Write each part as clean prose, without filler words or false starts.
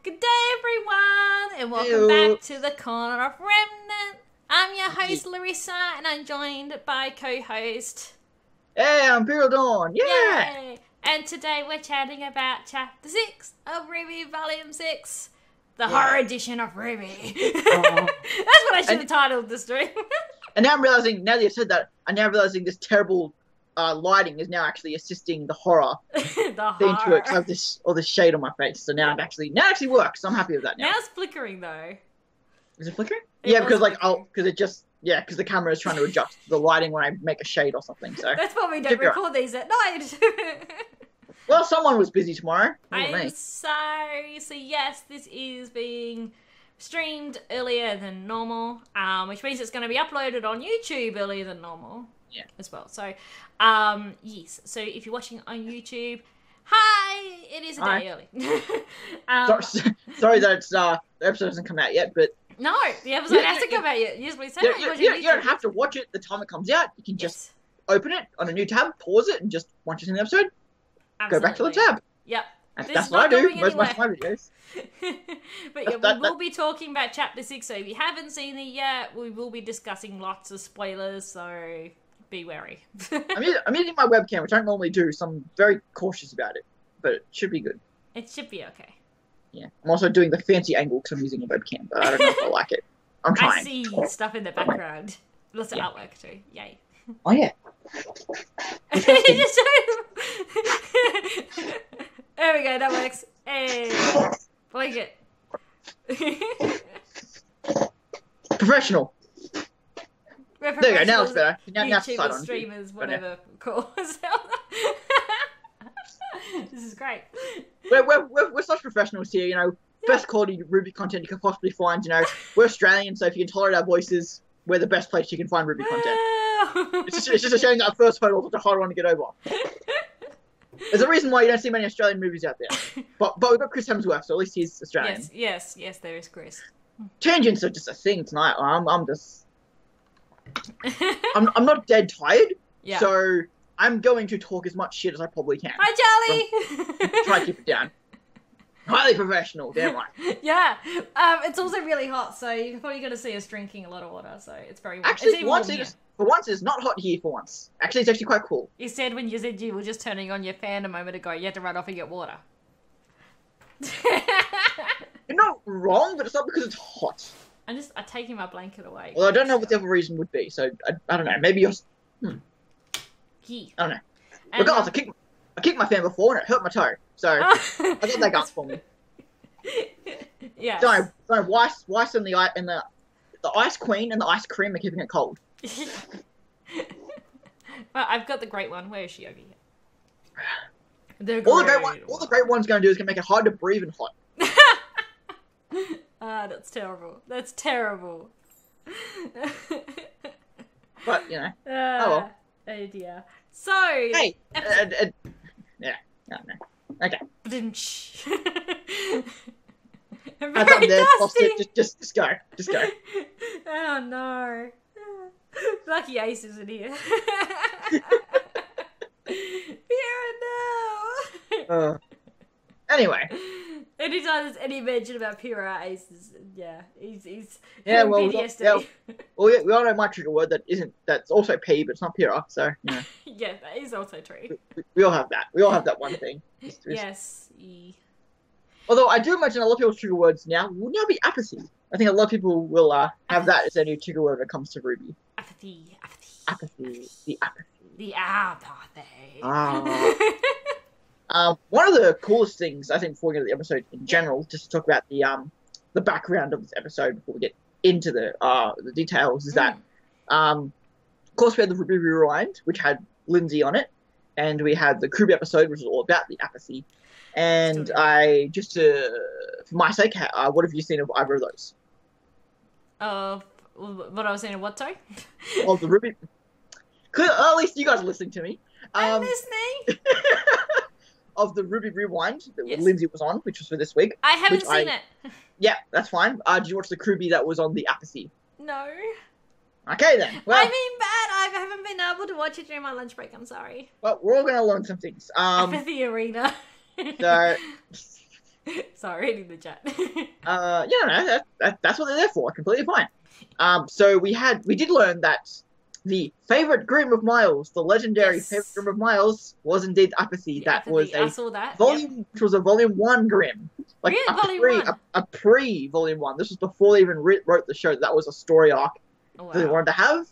Good day, everyone, and welcome back to the corner of Remnant. I'm your host, Larissa, and I'm joined by co-host... Hey, Emperial Dawn! Yeah! Yay! And today we're chatting about Chapter 6 of RWBY Volume 6. The horror edition of RWBY. That's what I should have titled the stream. And now I'm realizing, now that you've said that, I'm now realizing this terrible lighting is now actually assisting the horror theme to it. I have all this shade on my face, so now it actually works. So I'm happy with that now. Now it's flickering though. Is it flickering? Yeah, because because the camera is trying to adjust the lighting when I make a shade or something. So that's why we don't record these at night. Well, someone was busy tomorrow. I'm sorry. So yes, this is being streamed earlier than normal, which means it's going to be uploaded on YouTube earlier than normal. Yeah. As well. So, yes. So if you're watching on YouTube, hi! It is a day early. Sorry that the episode hasn't come out yet, but... No, the episode hasn't come out yet. Usually say you don't have to watch it the time it comes out. You can just open it on a new tab, pause it, and just once it's in the episode, go back to the tab. Yep. That's what I do most of my videos. But yeah, we will be talking about Chapter 6, so if you haven't seen it yet, we will be discussing lots of spoilers, so be wary. I'm using my webcam, which I don't normally do, so I'm very cautious about it, but it should be good. It should be okay. Yeah. I'm also doing the fancy angle because I'm using a webcam, but I don't know if I like it. I'm trying. I see stuff in the background. Lots of artwork too. Yay. Oh, yeah. There we go, that works. Hey, blanket. Professional. There you go, now it's better. Now YouTubers, streamers, whatever. Cool. This is great. We're such professionals here, you know. Best quality RWBY content you can possibly find, you know. We're Australian, so if you can tolerate our voices, we're the best place you can find RWBY content. It's just a shame that our first hurdle is such a hard one to get over. There's a reason why you don't see many Australian movies out there. But we've got Chris Hemsworth, so at least he's Australian. Yes, there is Chris. Tangents are just a thing tonight. I'm not dead tired, so I'm going to talk as much shit as I probably can. Hi, Charlie! Try to keep it down. Highly professional, damn right. Yeah, it's also really hot, so you're probably going to see us drinking a lot of water, so it's very warm. Actually, for once, it's not hot here for once. Actually, it's actually quite cool. You said when you said you were just turning on your fan a moment ago, you had to run off and get water. You're not wrong, but it's not because it's hot. I'm taking my blanket away. Well, I don't know what the other reason would be, so I don't know. Maybe you're... Yeah. I don't know. Regardless, I kicked my fan before and it hurt my toe, so I got that going for me. Yeah. So Weiss and the Ice Queen and the Ice Cream are keeping it cold. Well, I've got the great one. Where is she over here? All the great one's going to do is going to make it hard to breathe and hot. That's terrible. That's terrible. But, you know. Oh well. Oh dear. So. Hey! Yeah. No. Okay. Very dusty. Just go. Just go. Oh no. Lucky Ace isn't here. Pyrrha, no! Anyway. Anytime there's any mention about Pyrrha, Ace is, he's PTSD. Well, we all know my trigger word that's also P, but it's not Pyrrha, so, you know. Yeah, that is also true. We all have that. We all have that one thing. Yes. Although I do imagine a lot of people's trigger words now will now be apathy. I think a lot of people will have that as their new trigger word when it comes to RWBY. Apathy. The apathy. The apathy. One of the coolest things, I think, before we get to the episode in general, just to talk about the background of this episode before we get into the details, is that, of course, we had the RWBY Rewind, which had Lindsay on it, and we had the RWBY episode, which was all about the apathy. And for my sake, what have you seen of either of those? What I was saying, what, sorry? Of the RWBY. At least you guys are listening to me. I'm listening. Of the RWBY Rewind that Lindsay was on, which was for this week. I haven't seen it. Yeah, that's fine. Did you watch the RWBY that was on the apathy? No. Okay then. Well, I mean, bad. I haven't been able to watch it during my lunch break. I'm sorry. Well, we're all going to learn some things. Apathy arena. So, Sorry, reading the chat. No, that's what they're there for. Completely fine. So we did learn that the favorite Grim of Miles, the legendary favorite Grim of Miles, was indeed Apathy. I saw that. Volume, which was a Volume 1 Grim. Like a pre-Volume 1. This was before they even wrote the show. That was a story arc that they wanted to have.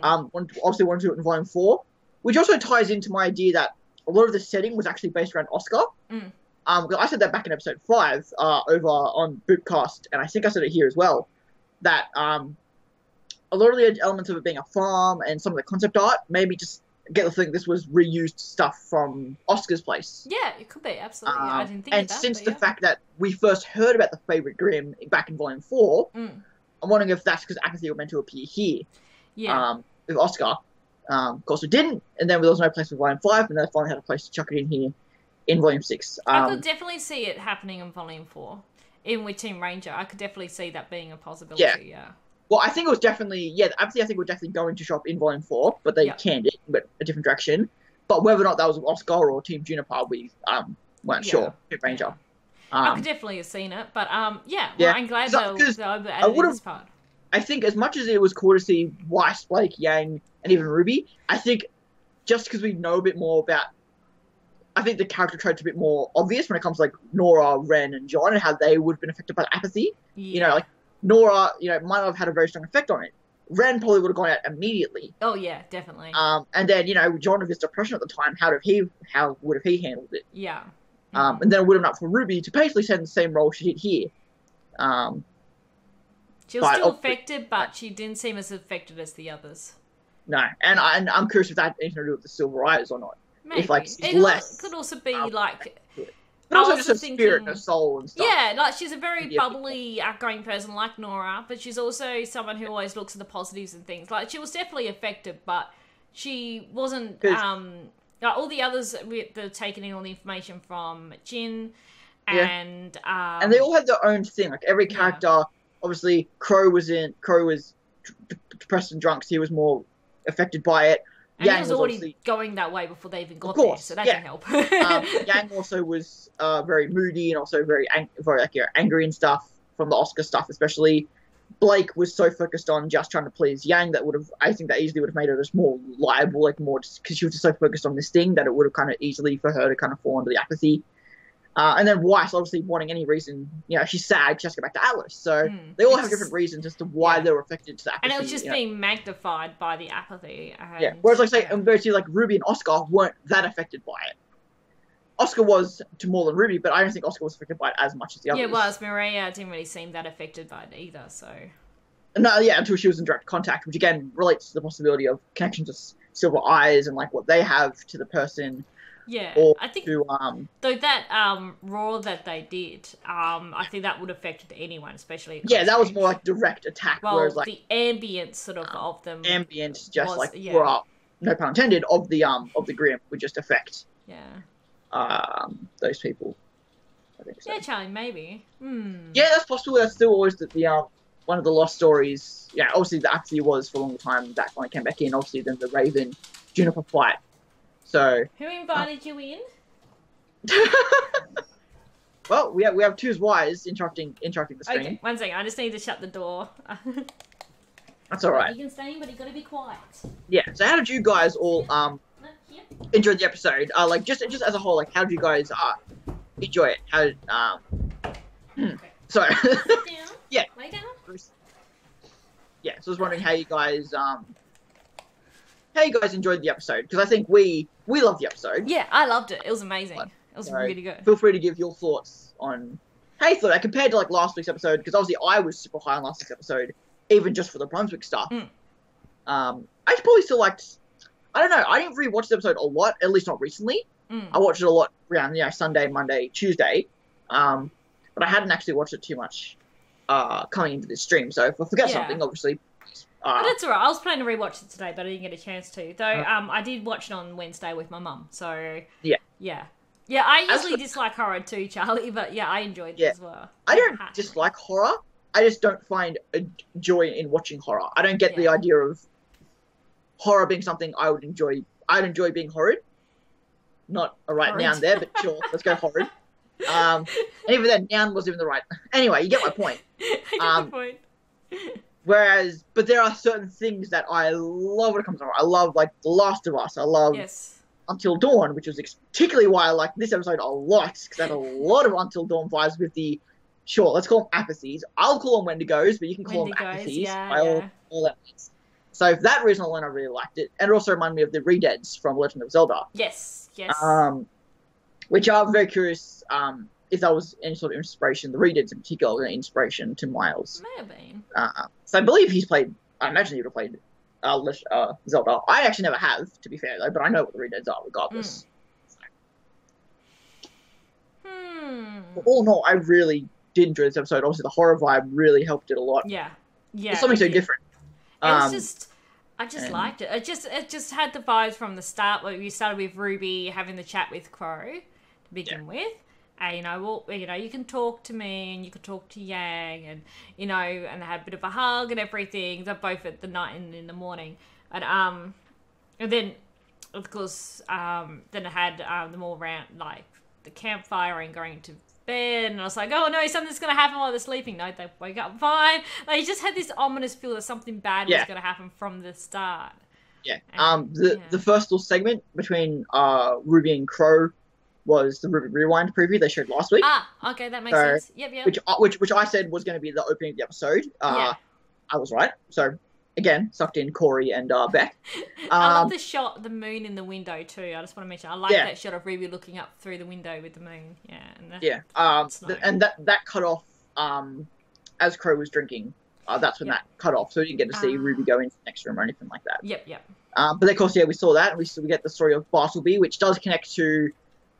Obviously wanted to do it in Volume 4, which also ties into my idea that a lot of the setting was actually based around Oscar. I said that back in episode 5 over on Bootcast, and I think I said it here as well, that a lot of the elements of it being a farm and some of the concept art maybe just get the thing this was reused stuff from Oscar's place. Yeah, it could be, absolutely. I didn't think and of that, since the fact that we first heard about the favorite Grim back in Volume 4, I'm wondering if that's because Apathy were meant to appear here. Yeah. With Oscar. Of course it didn't, and then there was no place for Volume 5, and they finally had a place to chuck it in here in Volume 6. I could definitely see it happening in Volume 4. Even with Team Ranger, I could definitely see that being a possibility, yeah. Well, I think it was definitely, Apathy I think were definitely going to show up in Volume 4, but they canned it, but a different direction. But whether or not that was Oscar or Team Juniper, we weren't sure. Team Ranger. I could definitely have seen it, but well, I'm glad they'll add this part. I think as much as it was cool to see Weiss, Blake, Yang, and even RWBY, I think just because we know a bit more about, I think the character traits are a bit more obvious when it comes to, like, Nora, Ren, and John, and how they would have been affected by Apathy. Yeah. You know, like, Nora, might not have had a very strong effect on it. Ren probably would have gone out immediately. Oh, yeah, definitely. And then, John with his depression at the time, how would have he handled it? Yeah. And then it would have been up for RWBY to basically send the same role she did here. She was still affected, but she didn't seem as affected as the others. No, and I'm curious if that had anything to do with the Silver Eyes or not. Maybe. If, like, she's It could also be, like... But also just a spirit and a soul and stuff. Yeah, like, she's a very bubbly, outgoing person like Nora, but she's also someone who always looks at the positives and things. Like, she was definitely affected, but she wasn't... like, all the others, they're taking in all the information from Jin, and... and they all had their own thing. Like, every character... Obviously, Crow was depressed and drunk, so he was more affected by it. And Yang was already going that way before they even got there, so that can help. Yang also was very moody and also very angry and stuff from the Oscar stuff, especially. Blake was so focused on just trying to please Yang I think that easily would have made her just more liable, like more just because she was just so focused on this thing that it would have kind of easily for her to kind of fall into the apathy. And then Weiss, obviously, wanting any reason, she's sad, she has to go back to Atlas. So they all have different reasons as to why they were affected to the apathy. And it was just being magnified by the apathy. Whereas, like, say, like RWBY and Oscar weren't that affected by it. Oscar was to more than RWBY, but I don't think Oscar was affected by it as much as the others. Yeah, whereas Maria didn't really seem that affected by it either, so... No, until she was in direct contact, which again relates to the possibility of connection to Silver Eyes and, like, what they have to the person... Yeah, or I think though that roar that they did, I think that would have affected anyone, especially. That was more like direct attack. Well, whereas like the ambience sort of them, ambience just was, no pun intended, of the Grim would just affect. Those people. I think so. Yeah, Charlie, maybe. Yeah, that's possible. That's still always the one of the lost stories. Yeah, obviously the apathy was for a long time. That finally came back in. Obviously, then the Raven Juniper fight. So who invited you in? Well, we have Two's Wise interrupting the stream. Okay, one second. I just need to shut the door. That's all right. You can stay in, but you got to be quiet. Yeah. So how did you guys all enjoy the episode? Like just as a whole, like how did you guys enjoy it? How sorry. Sit down. Yeah. Lay down. Yeah. So I was wondering how you guys enjoyed the episode, because I think we loved the episode. Yeah, I loved it. It was amazing. It was really good. Feel free to give your thoughts on how you thought that compared to like last week's episode, because obviously I was super high on last week's episode, even just for the Brunswick stuff. I probably still liked. I don't know. I didn't rewatch the episode a lot, at least not recently. I watched it a lot around Sunday, Monday, Tuesday, but I hadn't actually watched it too much coming into this stream. So if I forget something, obviously. But that's alright. I was planning to rewatch it today, but I didn't get a chance to. Though I did watch it on Wednesday with my mum. So yeah. I usually dislike horror too, Charlie. But I enjoyed it as well. I don't dislike horror. I just don't find a joy in watching horror. I don't get the idea of horror being something I would enjoy. I'd enjoy being horrid. Not a right noun there, but sure. Let's go horrid. And even then, noun wasn't even the right. Anyway, you get my point. I get the point. Whereas, but there are certain things that I love when it comes to horror. I love, like, The Last of Us. I love Until Dawn, which was particularly why I like this episode a lot, because I had a lot of Until Dawn vibes with the, sure, let's call them apathies. I'll call them Wendigos, but you can call them apathies by all that means. So for that reason alone, I really liked it. And it also reminded me of the Redeads from Legend of Zelda. Yes. Which I'm very curious if that was any sort of inspiration. The Redeads in particular were an inspiration to Miles. May have been. So I believe he's played, I imagine he would have played Zelda. I actually never have, to be fair, though, but I know what the Redeads are regardless. But all in all, I really did enjoy this episode. Obviously, the horror vibe really helped it a lot. Yeah. It's something so different. It was just, I just liked it. It just had the vibes from the start. Like we started with Ruby having the chat with Crow to begin with. And, you can talk to me and you can talk to Yang and, and they had a bit of a hug and everything. They're both at the night and in the morning. And then, of course, then it had them all around, like, the campfire and going to bed. And I was like, oh, no, something's going to happen while they're sleeping. No, they wake up fine. Like, you just had this ominous feel that something bad was going to happen from the start. Yeah. And, the first little segment between Ruby and Crow was the RWBY Rewind preview they showed last week. Okay, that makes sense. Yep. Which I said was going to be the opening of the episode. I was right. So, again, sucked in Corey and Beck. I love the shot, the moon in the window too. I just want to mention, I like that shot of Ruby looking up through the window with the moon. And that cut off as Crow was drinking. That's when that cut off. So we didn't get to see Ruby go into the next room or anything like that. Yep. But of course, we saw that. And we get the story of Bartleby, which does connect to,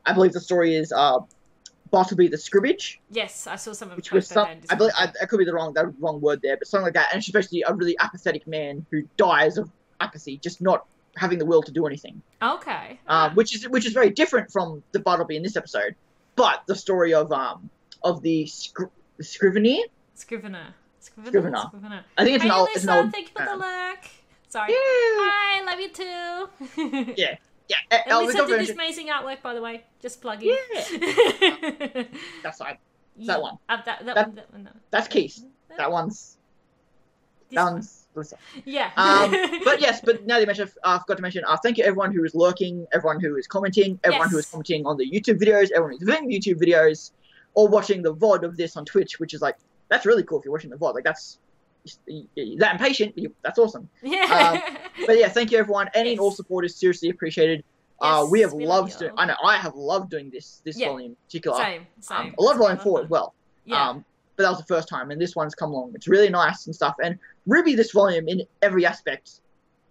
I believe the story is Bartleby the Scribbage. Yes, I saw some of which was I believe I could be the wrong word there, but something like that. And she's basically a really apathetic man who dies of apathy, just not having the will to do anything. Okay. Which is very different from the Bartleby in this episode. But the story of the Scrivener. I think it's an old. Thank you for the like. Sorry. Yeah. Hi, love you too. Yeah. And Lisa did this amazing artwork, by the way. Just plugging. Yeah. That's right. That one. That one. No. That's Keith. That one's Larissa. Yeah. But now that you mentioned, I forgot to mention, thank you everyone who is lurking, everyone who is commenting, everyone who is commenting on the YouTube videos, everyone who's viewing the YouTube videos, or watching the VOD of this on Twitch, which is like, that's really cool if you're watching the VOD. Like, that's that impatient, but that's awesome. Yeah. But yeah, thank you everyone. Any and all support is seriously appreciated. We have loved doing. I know I have loved doing this volume in particular. Same. I love volume 4 as well. Yeah. But that was the first time, and this one's come along. It's really nice and stuff. And RWBY, this volume in every aspect.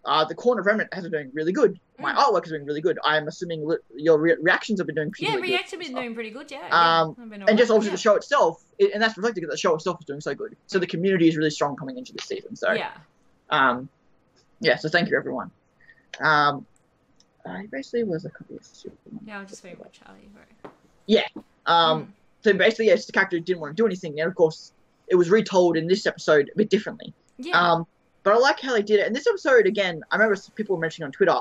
The corner of Remnant has been doing really good. My artwork is doing really good. I'm assuming your reactions have been doing pretty good. Yeah, reactions have been doing pretty good, yeah. And just obviously the show itself, and that's reflected that the show itself is doing so good. So the community is really strong coming into this season. So so thank you everyone. Basically was a copy of Superman. Yeah, I'll just read what Charlie wrote. Yeah. So basically, it's the character who didn't want to do anything, and of course, it was retold in this episode a bit differently. Yeah. But I like how they did it. And this episode, again, I remember people were mentioning on Twitter,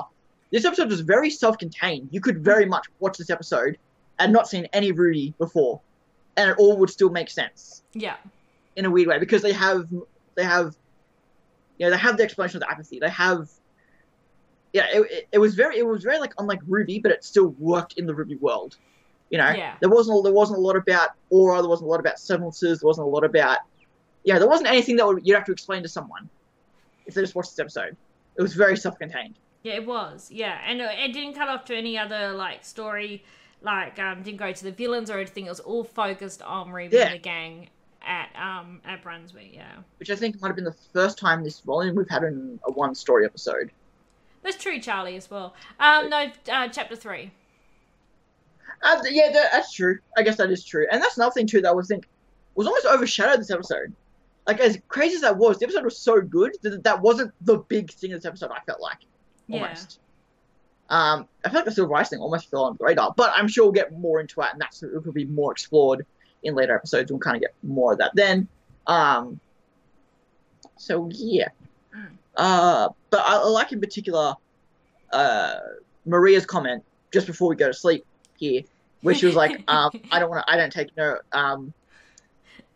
this episode was very self-contained. You could very much watch this episode and not seen any Rudy before, and it all would still make sense. Yeah. In a weird way, because they have the explanation of the apathy. They have, it was very like unlike RWBY, but it still worked in the RWBY world. There wasn't a lot about aura. There wasn't a lot about semblances. There wasn't a lot about, there wasn't anything that you'd have to explain to someone if they just watched this episode. It was very self-contained. Yeah, it was. Yeah, and it didn't cut off to any other story. Didn't go to the villains or anything. It was all focused on RWBY and the gang at Brunswick. Yeah, which I think might have been the first time this volume we've had in a one-story episode. That's true, Charlie, as well. Chapter 3. That's true. I guess that is true, and that's another thing too that I would think was almost overshadowed this episode. Like, as crazy as that was, the episode was so good that wasn't the big thing of this episode, I felt like. Almost. Yeah. I feel like the Silver Ice thing almost fell on the radar, but I'm sure we'll get more into it, and it will be more explored in later episodes. We'll kind of get more of that then. So, yeah. But I like in particular Maria's comment just before we go to sleep here. where she was like, I don't take no, Don't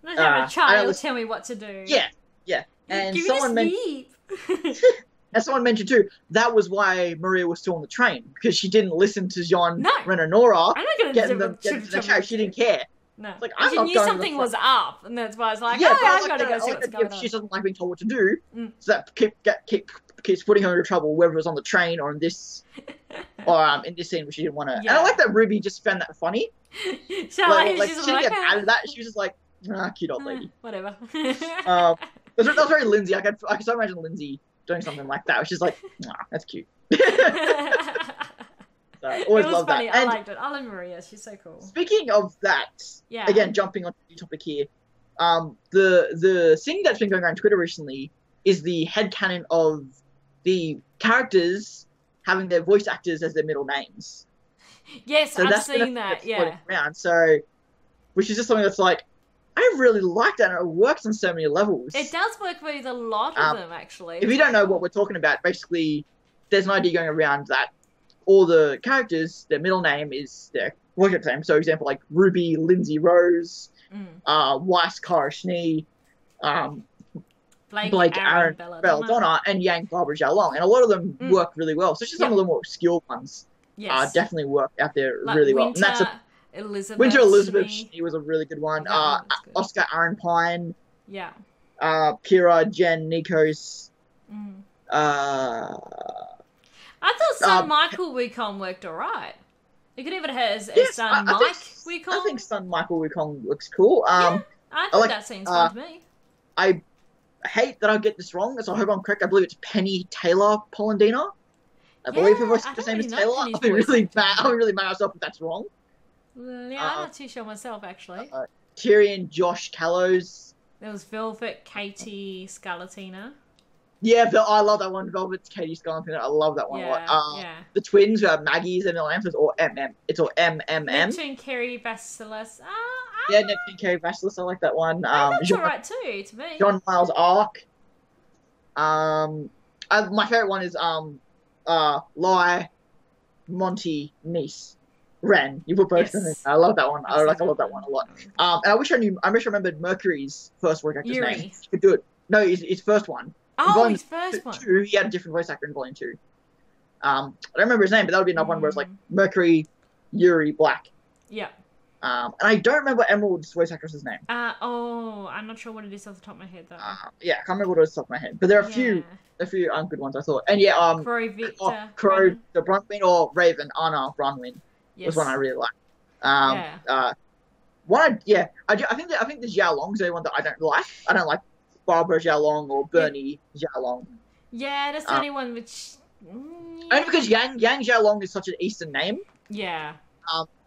have a child tell me what to do. Yeah. And Give someone me and someone mentioned too, that was why Maria was still on the train, because she didn't listen to Jean, Ren, and Nora I'm not going to getting them to the train. She didn't care. No. Like, she knew something was up, and that's why I was like, I've got to go see what's going on. She doesn't like being told what to do, so that keeps putting her into trouble, whether it was on the train or in this, or in this scene where she didn't want to. Yeah. And I like that RWBY just found that funny. She's she didn't get mad at that. She was just like, cute old lady. Whatever. That was very Lindsay. I can so imagine Lindsay doing something like that. She's like, that's cute. So, always it was love funny. that. I liked it. I love Maria. She's so cool. Speaking of that, again, jumping on the topic here, the thing that's been going around Twitter recently is the headcanon of the characters having their voice actors as their middle names. Yes, so I've seen that, around. So, which is just something that's like, I really like that, and it works on so many levels. It does work with a lot of them, actually. If you don't know what we're talking about, basically, there's an idea going around that all the characters, their middle name is their voice actor name. So, for example, like RWBY, Lindsay Rose, Weiss, Cara Schnee, Blake Aaron, Belladonna, and Yang Barbara Xiaolong. And a lot of them work really well. So, just some of the more obscure ones definitely work out there really well. And that's Winter Elizabeth Schnee was a really good one. Oscar Aaron Pine. Yeah. Kira, Jen, Nikos. I thought son Michael Wukong worked alright. You could even have his son Mike Wukong. I think son Michael Wukong looks cool. I think that seems fun to me. I hate that I get this wrong, so I hope I'm correct. I believe it's Penny Taylor Polendina. I believe her voice name is Taylor. I'll be really mad myself if that's wrong. Yeah, I'm not too sure myself, actually. Tyrion Josh Callows. There was Velvet Katie Scarlatina. Yeah, I love that one. Velvet's Katie Scarlatina. I love that one a lot. The twins who are Maggie's and middle names, it's all MM. It's all MMM. Neptune Kerry Basilis. Yeah, Neptune Kerry Basilis. I like that one. That's alright too, to me. John Miles Ark. My favorite one is Lai Monty Niece. Ren, you put both in it. I love that one. I love that one a lot. And I wish I remembered Mercury's first voice actor's name. He could do it. No, his first one. Oh, his first one. He had a different voice actor in Volume 2. I don't remember his name, but that would be another one where it's like Mercury, Yuri, Black. Yeah. And I don't remember Emerald's voice actress's name. I'm not sure what it is off the top of my head though. Yeah, I can't remember what it was off the top of my head, but there are a few good ones I thought. And Crow Victor, Crow, the Bronwyn, or Raven, Anna Bronwyn was one I really liked. I think the Xiaolong's the only one that I don't like. I don't like Barbara Xiaolong or Bernie Xiaolong. Yeah, that's the only one which. Only because Yang Xiaolong is such an Eastern name. Yeah.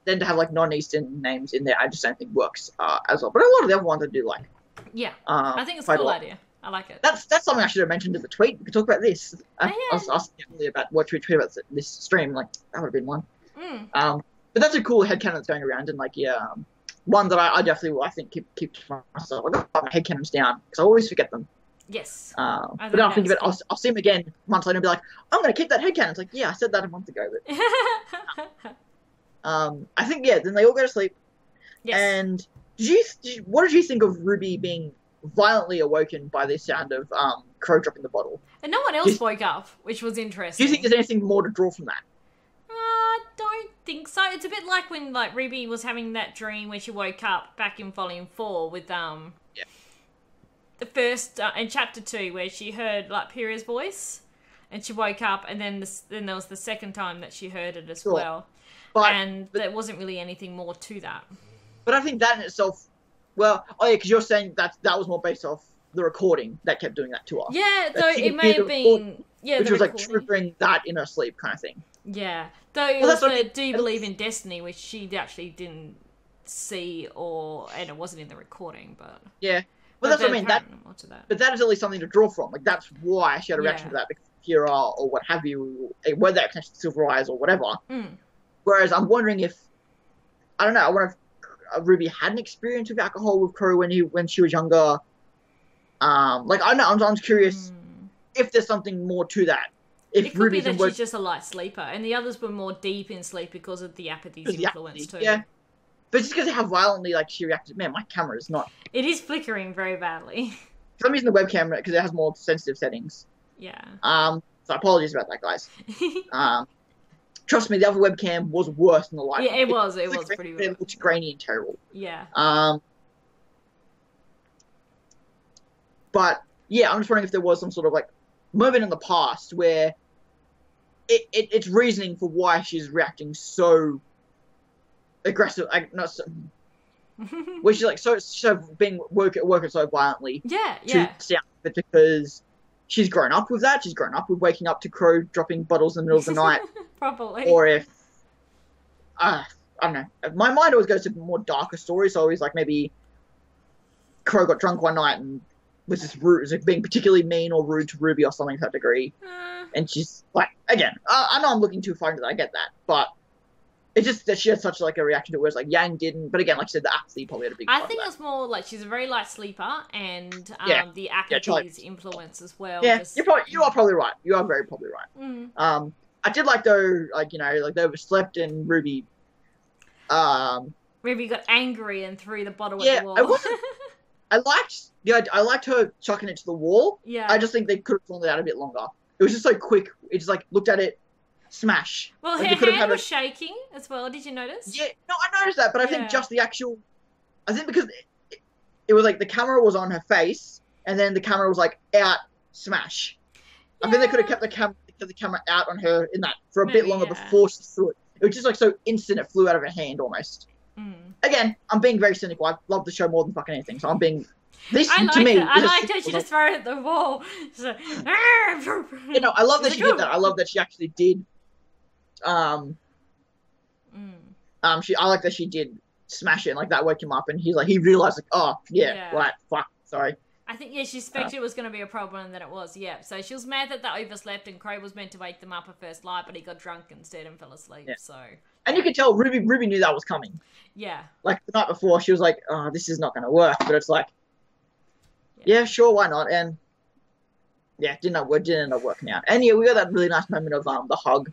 Then to have like non-Eastern names in there, I just don't think works as well. But a lot of the other ones I do like. Yeah. I think it's a cool idea. I like it. That's something I should have mentioned in the tweet. We could talk about this. I was asking Emily about what to tweet about this stream. Like that would have been one. But that's a cool headcanon that's going around, and like one that I definitely will, I think keep to myself. I got my headcanons down because I always forget them. Yes. But then I'll think of it. I'll see him again months later and be like, I'm going to keep that headcanon. It's like, yeah, I said that a month ago. But I think then they all go to sleep. Yes. And what did you think of RWBY being violently awoken by the sound of Crow dropping the bottle? And no one else woke up, which was interesting. Do you think there's anything more to draw from that? Don't think so. It's a bit like when RWBY was having that dream where she woke up back in Volume 4 with the first in Chapter 2 where she heard Peria's voice and she woke up, and then there was the second time that she heard it as well. But there wasn't really anything more to that. But I think that in itself, because you're saying that was more based off the recording that kept doing that to her. Yeah, though it may have been which was like triggering that in her sleep kind of thing. Yeah. Though it was Do You Believe in Destiny, which she actually didn't see and it wasn't in the recording, but... Yeah. Well, that's what I mean. But that is at least something to draw from. Like, that's why she had a reaction to that, because Kira or what have you, whether that connects to Silver Eyes or whatever. Whereas I'm wondering if... I don't know, I wonder if RWBY had an experience with alcohol with Crow when she was younger. I don't know, I'm curious if there's something more to that. if it could be Ruby's that she's just a light sleeper, and the others were more deep in sleep because of the apathy's influence too. Yeah, but just because of how violently like she reacted, man, my camera is not. It is flickering very badly. So I'm using the webcam because it has more sensitive settings. Yeah. So apologies about that, guys. Trust me, the other webcam was worse than the light. Yeah, it was pretty bad. It looked grainy and terrible. Yeah. But yeah, I'm just wondering if there was some sort of like moment in the past where it's reasoning for why she's reacting so aggressive, like not so, where she's like so being working so violently. Yeah. To sound, but because she's grown up with that. She's grown up with waking up to Crow dropping bottles in the middle of the night. Probably. Or if I don't know. My mind always goes to more darker stories. So always like maybe Crow got drunk one night and was just rude, was like being particularly mean or rude to Ruby or something to that degree. And she's like, again, I know I'm looking too far into that. I get that, but it's just that she had such like a reaction to it, whereas like Yang didn't. But again, like I said, the apathy probably had a big part I think of that. it's more like she's a very light sleeper, and the apathy's influence as well. Yeah, you are probably right. You are very probably right. I did like though, like like they overslept and Ruby. Ruby got angry and threw the bottle at the wall. I liked her chucking it to the wall. Yeah. I just think they could have drawn it out a bit longer. It was just so quick. It just like looked at it, smash. Well, like, her hand was shaking as well. Did you notice? Yeah, no, I noticed that, but I think just the actual. I think because it was like the camera was on her face, and then the camera was like out, smash. Yeah. I think they could have kept the camera out on her in that for a bit longer before she threw it. It was just like so instant. It flew out of her hand almost. Again, I'm being very cynical. I love the show more than fucking anything, so I'm being. I liked how she just threw it at the wall. So, I love that she did that. I love that she actually did. I like that she did smash it and like that woke him up, and he realized like, oh yeah. Right, fuck, sorry. I think she suspected it was going to be a problem, and then it was. Yeah, so she was mad that they overslept, and Crow was meant to wake them up at first light, but he got drunk instead and fell asleep. Yeah. So. And you could tell Ruby knew that was coming. Yeah. Like the night before, she was like, "Oh, this is not going to work," but it's like. Yeah, sure, why not? And yeah, didn't end up working out. And yeah, we got that really nice moment of the hug.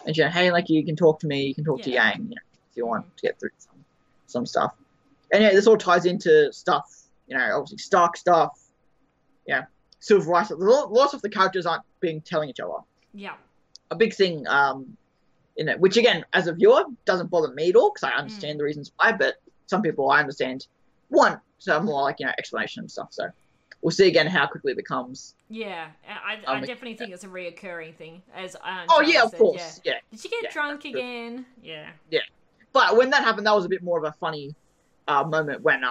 And she said, hey, like you can talk to me, you can talk to Yang, if you want to get through some stuff. And yeah, this all ties into stuff, obviously Stark stuff. Yeah, Silver Rice. Lots of the characters aren't telling each other. Yeah. A big thing in it, which again, as a viewer, doesn't bother me at all because I understand the reasons why, but some people I understand want some more like explanation and stuff. So we'll see again how quickly it becomes. Yeah, I definitely think it's a reoccurring thing. As of course. Yeah. Did she get drunk again? Yeah. Yeah, but when that happened, that was a bit more of a funny moment when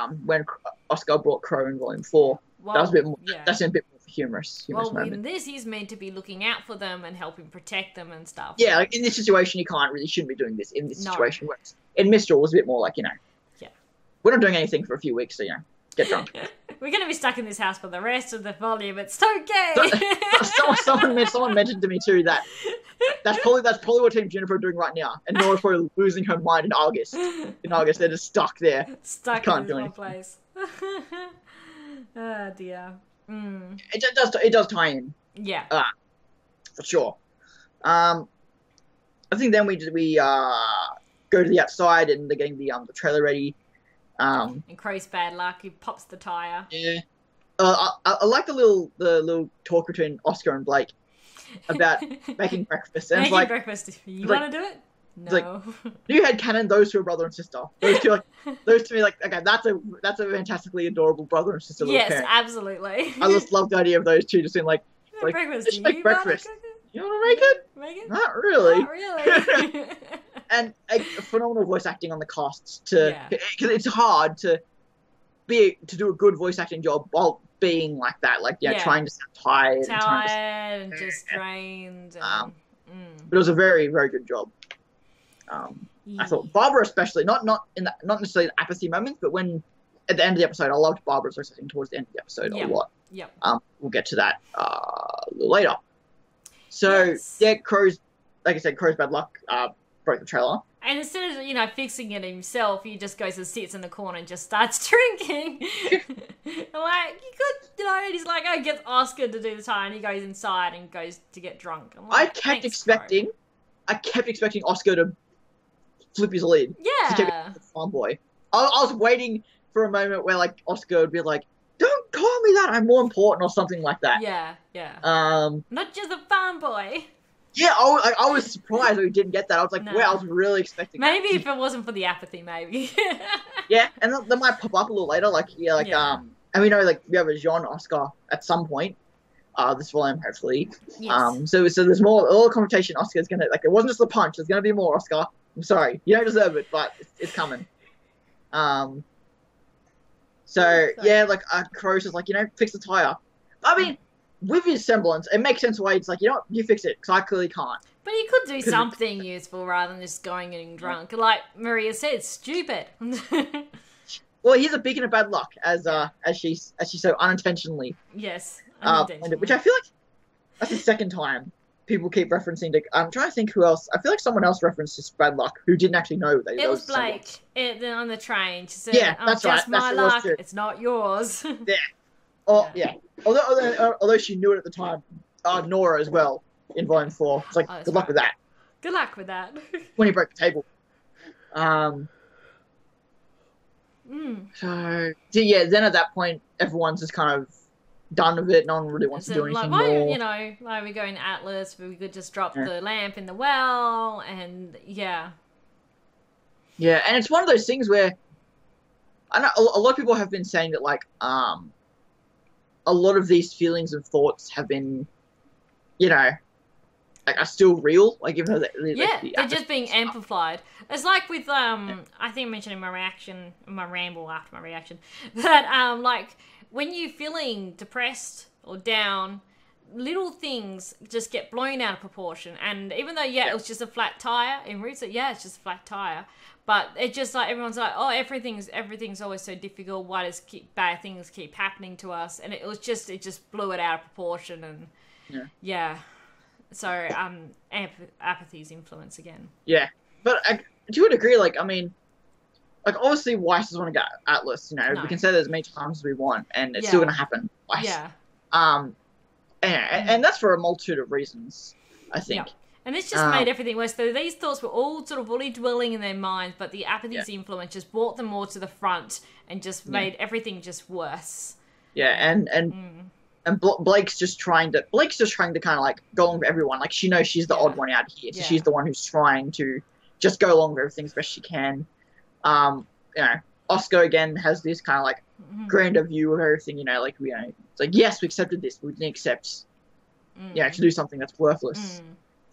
Oscar brought Crow in Volume 4. Well, that was a bit more. Yeah. That's a bit more humorous moment. In this, he's meant to be looking out for them and helping protect them and stuff. Yeah, like in this situation, shouldn't be doing this. In this situation, whereas in Mistral, it was a bit more like we're not doing anything for a few weeks, so get drunk. We're going to be stuck in this house for the rest of the volume. It's okay. Someone mentioned to me too that's probably what Team Juniper are doing right now, and Nora's probably losing her mind in August. They're just stuck there. Stuck in this one place. Oh dear. It does tie in. Yeah. For sure. I think then we go to the outside and they're getting the trailer ready. And Crow's bad luck. He pops the tire. Yeah. I like the little talk between Oscar and Blake about making breakfast. And making breakfast. You want to do it? No. Like, you had canon those two are brother and sister. Those to me, like, okay, that's a fantastically adorable brother and sister. Yes, parent. Absolutely. I just love the idea of those two just being like breakfast. Make breakfast. You want to make it? Make it? Not really. Not really. And a phenomenal voice acting on the casts because it's hard to do a good voice acting job while being like that, trying to sound tired and just drained. And, But it was a very, very good job. I thought Barbara especially, not necessarily in apathy moments, but when at the end of the episode, I loved Barbara's voice acting towards the end of the episode a lot. Yep. We'll get to that a little later. So Crow's, like I said, Crow's bad luck broke the trailer. And instead of, fixing it himself, he just goes and sits in the corner and just starts drinking. Like, you could, and he's like, oh, get Oscar to do the time. And he goes inside and goes to get drunk. I'm like, I kept expecting Oscar to flip his lid. Yeah. To keep the farm boy. I was waiting for a moment where, like, Oscar would be like, don't call me that, I'm more important, or something like that. Yeah. Not just a farm boy. Yeah, I was surprised that we didn't get that. I was like, No. wow, I was really expecting Maybe that. if it wasn't for the apathy, maybe. Yeah, and that might pop up a little later, and we know, like, we have a Jean Oscar at some point, this volume, hopefully. Yes. So there's more, a little confrontation. Oscar's gonna, like, it wasn't just the punch, there's gonna be more, Oscar. I'm sorry, you don't deserve it, but it's coming. Yeah, like, Crow's just like, fix the tire. I mean, with his semblance, it makes sense why it's like, you know what, you fix it, because I clearly can't. But he could do something useful rather than just going and getting drunk. Like Maria said, stupid. Well, he's a beacon of bad luck, as she so unintentionally. Yes. Which I feel like that's the second time people keep referencing to. I'm trying to think who else. I feel like someone else referenced this bad luck who didn't actually know that it was Blake on the train. She said, yeah, that's right. Just my luck. It's not yours. Yeah. Oh, yeah. Although she knew it at the time, Nora as well in Volume 4. It's like, good luck with that. Good luck with that. When he broke the table. So yeah, then at that point, everyone's just kind of done with it. No one really wants to do anything more. Why are we going to Atlas? We could just drop the lamp in the well, and yeah. Yeah, and it's one of those things where I know a lot of people have been saying that, like, a lot of these feelings and thoughts have been, are still real. Like, even though they're just being amplified. It's like with I think I mentioned in my ramble after my reaction, that like when you're feeling depressed or down, little things just get blown out of proportion. And even though it was just a flat tire in Rooster, it's just a flat tire. But it just like everyone's like, oh, everything's always so difficult. Why does bad things keep happening to us? And it just blew it out of proportion. And so apathy's influence again. Yeah, but to a degree, like, I mean, like, obviously Weiss doesn't want to get Atlas. No. We can say that as many times as we want, and it's still going to happen. Weiss. Yeah. And that's for a multitude of reasons, I think. Yeah. And this just made everything worse. So these thoughts were all sort of fully dwelling in their minds, but the apathy's influence just brought them more to the front and just made everything just worse. Yeah, and Blake's just trying to kind of, like, go along with everyone. Like, she knows she's the odd one out here, so she's the one who's trying to just go along with everything as best she can. Oscar again has this kind of, like, grander view of everything. It's like, yes, we accepted this, but we didn't accept, to do something that's worthless.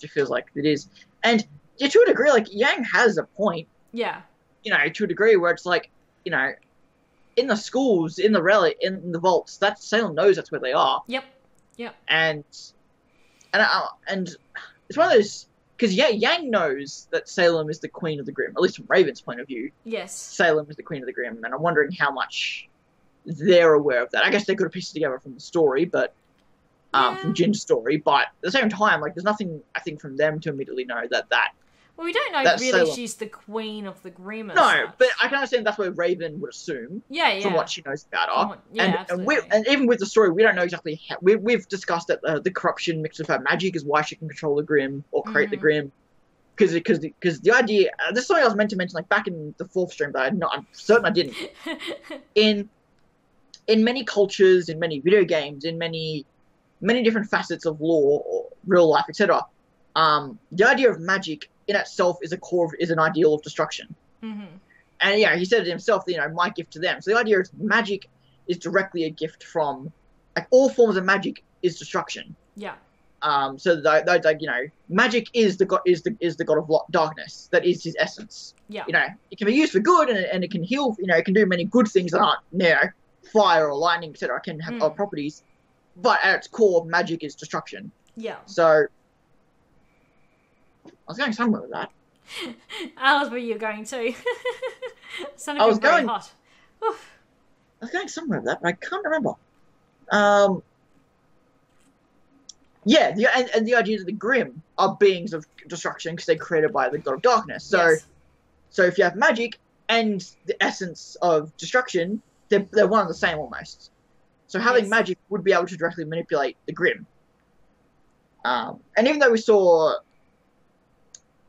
It feels like it is. And to a degree, like, Yang has a point. Yeah. To a degree where it's like, in the schools, in the relic, in the vaults, that Salem knows that's where they are. Yep. And it's one of those, because Yang knows that Salem is the Queen of the Grim, at least from Raven's point of view. Yes. Salem is the Queen of the Grim, and I'm wondering how much they're aware of that. I guess they could have pieced it together from the story, but from Jin's story, but at the same time, like, there's nothing, I think, from them to immediately know that. Well, we don't know really Salem. She's the Queen of the Grim. No, but I can understand that's what Raven would assume. Yeah. From what she knows about her. Absolutely. And even with the story, we don't know exactly how. We've discussed that the corruption mixed with her magic is why she can control the Grim or create the Grim. Because the idea, this is something I was meant to mention, like, back in the 4th stream, but I'm certain I didn't. In many cultures, in many video games, in many different facets of law or real life, etc., the idea of magic in itself is an ideal of destruction. And he said it himself, my gift to them. So the idea is magic is directly a gift from, like, all forms of magic is destruction. Yeah. So magic is the god of darkness. That is his essence. Yeah. It can be used for good, and it can heal. It can do many good things that aren't, fire or lightning, etc. Can have other properties, but at its core, magic is destruction. Yeah. So I was going somewhere with that. I was where you're going to. I was going hot. I was going somewhere with that, but I can't remember. The idea that the Grim are beings of destruction because they're created by the god of darkness. So So if you have magic and the essence of destruction, they're one and the same almost. So having magic would be able to directly manipulate the Grimm. And even though we saw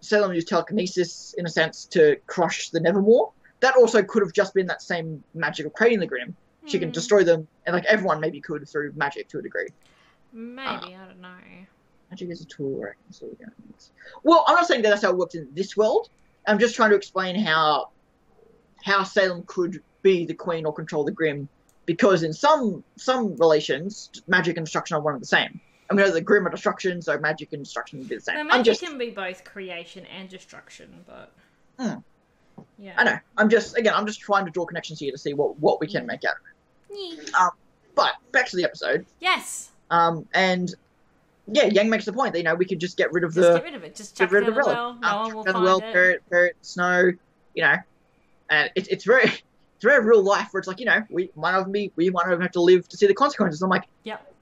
Salem use telekinesis, in a sense, to crush the Nevermore, that also could have just been that same magic of creating the Grimm. She can destroy them, and like everyone maybe could through magic to a degree. Maybe, I don't know. Magic is a tool, I reckon. Well, I'm not saying that that's how it works in this world. I'm just trying to explain how Salem could be the queen or control the Grimm, because in some relations, magic and destruction are one and the same. I mean, the Grimm are destruction, so magic and destruction would be the same. So magic can be both creation and destruction, but yeah, I know. I'm just trying to draw connections here to see what we can make out of it. But back to the episode. Yes. And yeah, Yang makes the point that we could just get rid of get rid of it. Just chuck it in the well. No one will find it. Bury it in snow. And it's very real life where it's like we might not even have to live to see the consequences. I'm like, yep.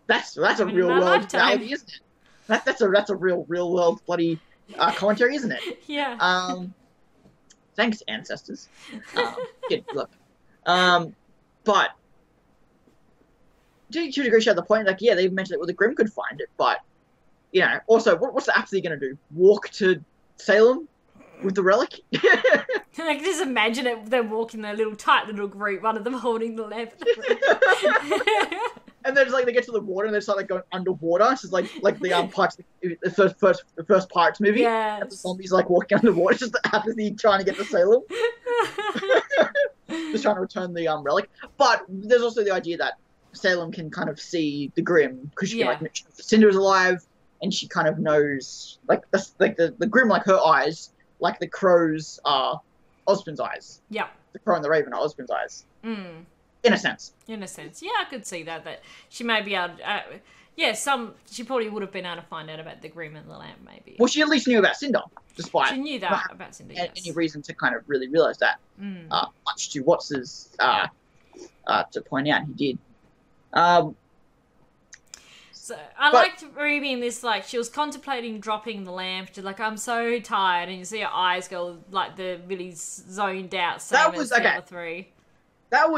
That's a real world reality, isn't it? That's a real world bloody commentary, isn't it? Yeah. Thanks, ancestors. Good look. But to a degree, she had the point. Like, yeah, they mentioned that the Grimm could find it, but also, what's the apathy going to do? Walk to Salem with the relic? I can just imagine them walking their tight little group, one of them holding the lamp. And then they get to the water and they start going underwater. It's just like the Pirates, the first Pirates movie. Yeah. And the zombies walking underwater. It's just the apathy trying to get to Salem. Just trying to return the relic. But there's also the idea that Salem can kind of see the Grimm because she can Cinder's alive, and she kind of knows the Grimm, like her eyes, like the crow's are Osmond's eyes. Yeah. The crow and the raven are Osmond's eyes. Mm. In a sense. Yeah, I could see that she may be able to, she probably would have been able to find out about the Grimm and the lamp, maybe. Well, she at least knew about Cinder, despite... She knew that about Cinder, yes. Any reason to kind of really realise that. Much to Watts's, to point out, he did. So, I liked Ruby in this, she was contemplating dropping the lamp. She's like, I'm so tired, and you see her eyes go, the really zoned out, same as the other three. That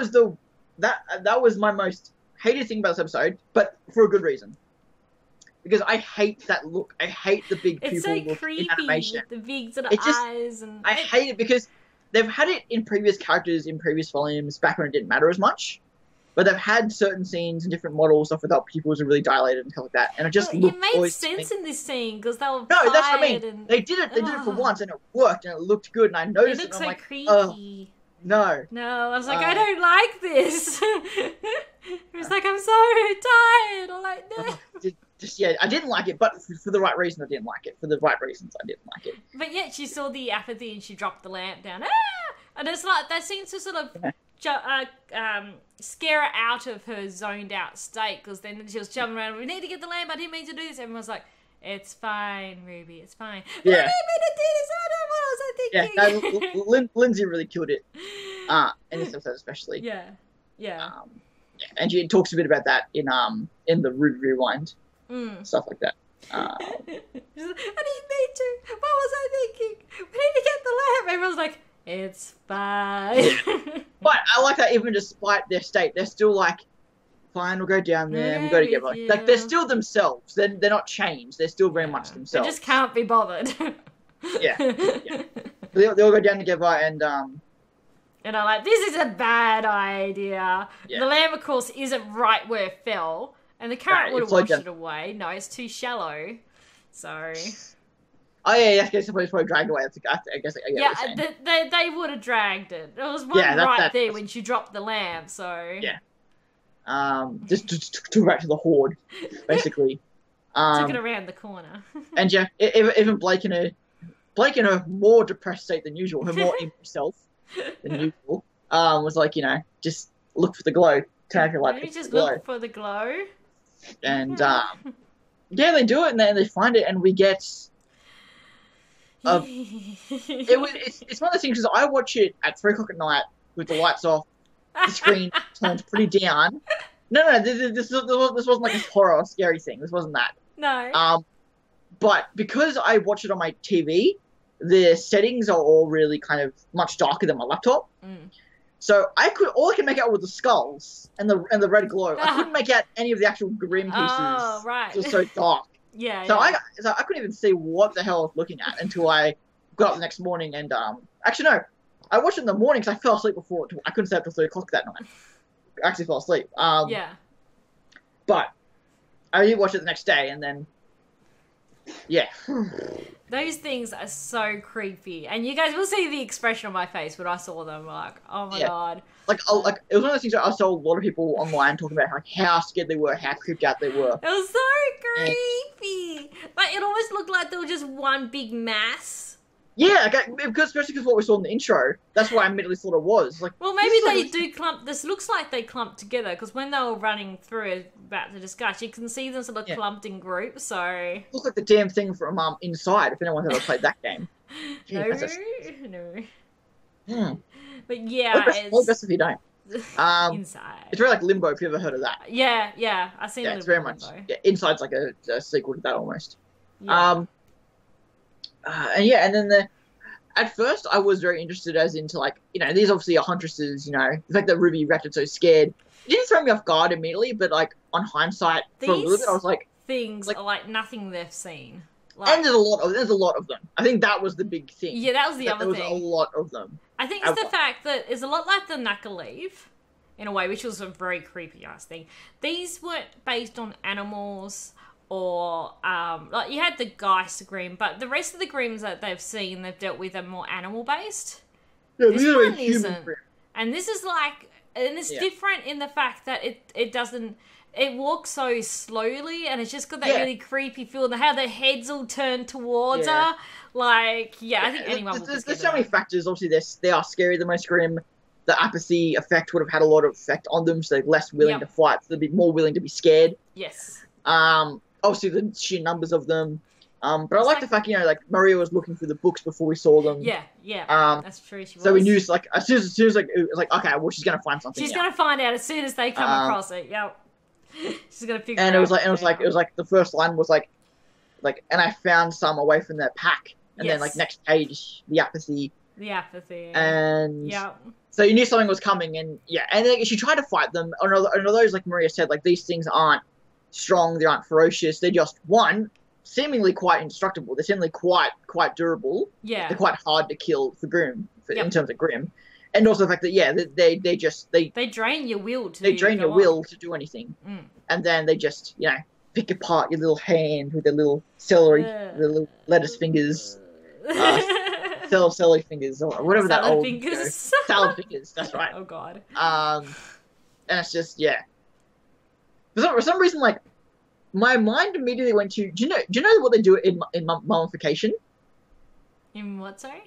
was my most hated thing about this episode, but for a good reason. Because I hate that look. I hate the big pupil look creepy, in animation. The big sort of eyes. I hate it because they've had it in previous characters, in previous volumes, back when it didn't matter as much. But they've had certain scenes and different models stuff without pupils are really dilated and stuff like that. And it just looked... It made sense in this scene because they were No, that's what I mean. They did it for once and it worked and it looked good and I noticed it. It looked so creepy. No. No, I was like, I don't like this. It was like, I'm so tired. I'm like, no. I didn't like it, but for the right reason I didn't like it. For the right reasons I didn't like it. But yet she saw the apathy and she dropped the lamp down. And it's like, that seems to sort of scare her out of her zoned out state, because then she was jumping around, we need to get the lamp, I didn't mean to do this. Everyone's like, it's fine, Ruby, it's fine. Yeah. I didn't mean to do this, I don't know what I was thinking. Yeah, Lindsay really killed it. In this episode especially. Yeah. And she talks a bit about that in the RWBY Rewind. Stuff like that. I didn't mean to. What was I thinking? We need to get the lamp. Everyone's like, it's fine. But I like that even despite their state, they're still like, fine, we'll go down there and we'll go together. Like, they're still themselves. They're not changed. They're still very much themselves. They just can't be bothered. Yeah. They all go down together and I'm like, this is a bad idea. Yeah. The lamp, of course, isn't right where it fell. And the carrot would have washed it away. No, it's too shallow. So... Oh yeah, I guess it's probably dragged away. I guess I get what you're saying. They would have dragged it. There was one there when she dropped the lamp. So yeah, just took it back to the horde, basically. Took it around the corner. And yeah, even Blake in a more depressed state than usual, her more angry self than usual, was like, just look for the glow. Maybe just look for the glow. And yeah, they do it, and then they find it, and we get. It's one of those things because I watch it at 3 o'clock at night with the lights off, the screen turned pretty down. No, this wasn't like a horror or scary thing. This wasn't that. No. But because I watch it on my TV, the settings are all really kind of much darker than my laptop. So all I could make out were the skulls and the red glow. I couldn't make out any of the actual grim pieces. Oh, right. It was so dark. Yeah. So I couldn't even see what the hell I was looking at until I got up the next morning and actually no, I watched it in the morning because I fell asleep before. I couldn't stay up till 3 o'clock that night. I actually fell asleep. Yeah. But I did watch it the next day and then yeah. Those things are so creepy, and you guys will see the expression on my face when I saw them. Like, oh my god! Like it was one of those things that I saw a lot of people online talking about how scared they were, how creeped out they were. It was so creepy. Like it almost looked like they were just one big mass. Yeah, especially because what we saw in the intro, that's what I immediately thought it was. Like, well, maybe they do clump. This looks like they clumped together because when they were running through about to discuss, you can see them sort of clumped in groups. So it looks like the damn thing from Inside. If anyone's ever played that game, no. But yeah, well, best if you don't. Inside. It's very like Limbo. If you ever heard of that? Yeah, I've seen. Yeah, it's very much. Yeah, Inside's like a sequel to that almost. Yeah. And then at first I was very interested as into like, these obviously are huntresses, the fact that Ruby reacted so scared. It didn't throw me off guard immediately, but like on hindsight, for a little bit I was like... things are like nothing they've seen. Like, and there's a lot of them. I think that was the big thing. Yeah, that was the other thing. There was a lot of them. I think it's the fact that it's a lot like the Knuckleave, in a way, which was a very creepy ass thing. These weren't based on animals... or, like, you had the Geist Grim, but the rest of the Grims that they've seen, they've dealt with are more animal-based. Yeah, this one isn't. And this is like, and it's different in the fact that it doesn't, it walks so slowly, and it's just got that really creepy feel, and how their heads all turn towards her. Like, I think anyone will There's so many factors. Obviously, they are scary, the most grim. The apathy effect would have had a lot of effect on them, so they're less willing to fight, so they'd be more willing to be scared. Yes. Obviously, the sheer numbers of them. But I like the fact, like Maria was looking through the books before we saw them. Yeah. That's true. She was. So we knew, like, as soon as like, it was like, okay, well, she's gonna find something. She's gonna find out as soon as they come across it. Yep. She's gonna figure. And it was like the first line was like, and I found some away from their pack, and then like next page, the apathy. And so you knew something was coming, and then she tried to fight them. And although, like Maria said, like these things aren't strong, they aren't ferocious, they're just seemingly quite indestructible. They're seemingly quite durable. Yeah, they're quite hard to kill for Grim in terms of Grim, and also the fact that they drain your will to do anything, and then they just pick apart your little hand with their little celery, their little lettuce fingers, celery fingers, or whatever salad that old fingers. Salad fingers. That's right. Oh god. And it's just For some reason, like, my mind immediately went to, do you know what they do in mummification? In what, sorry?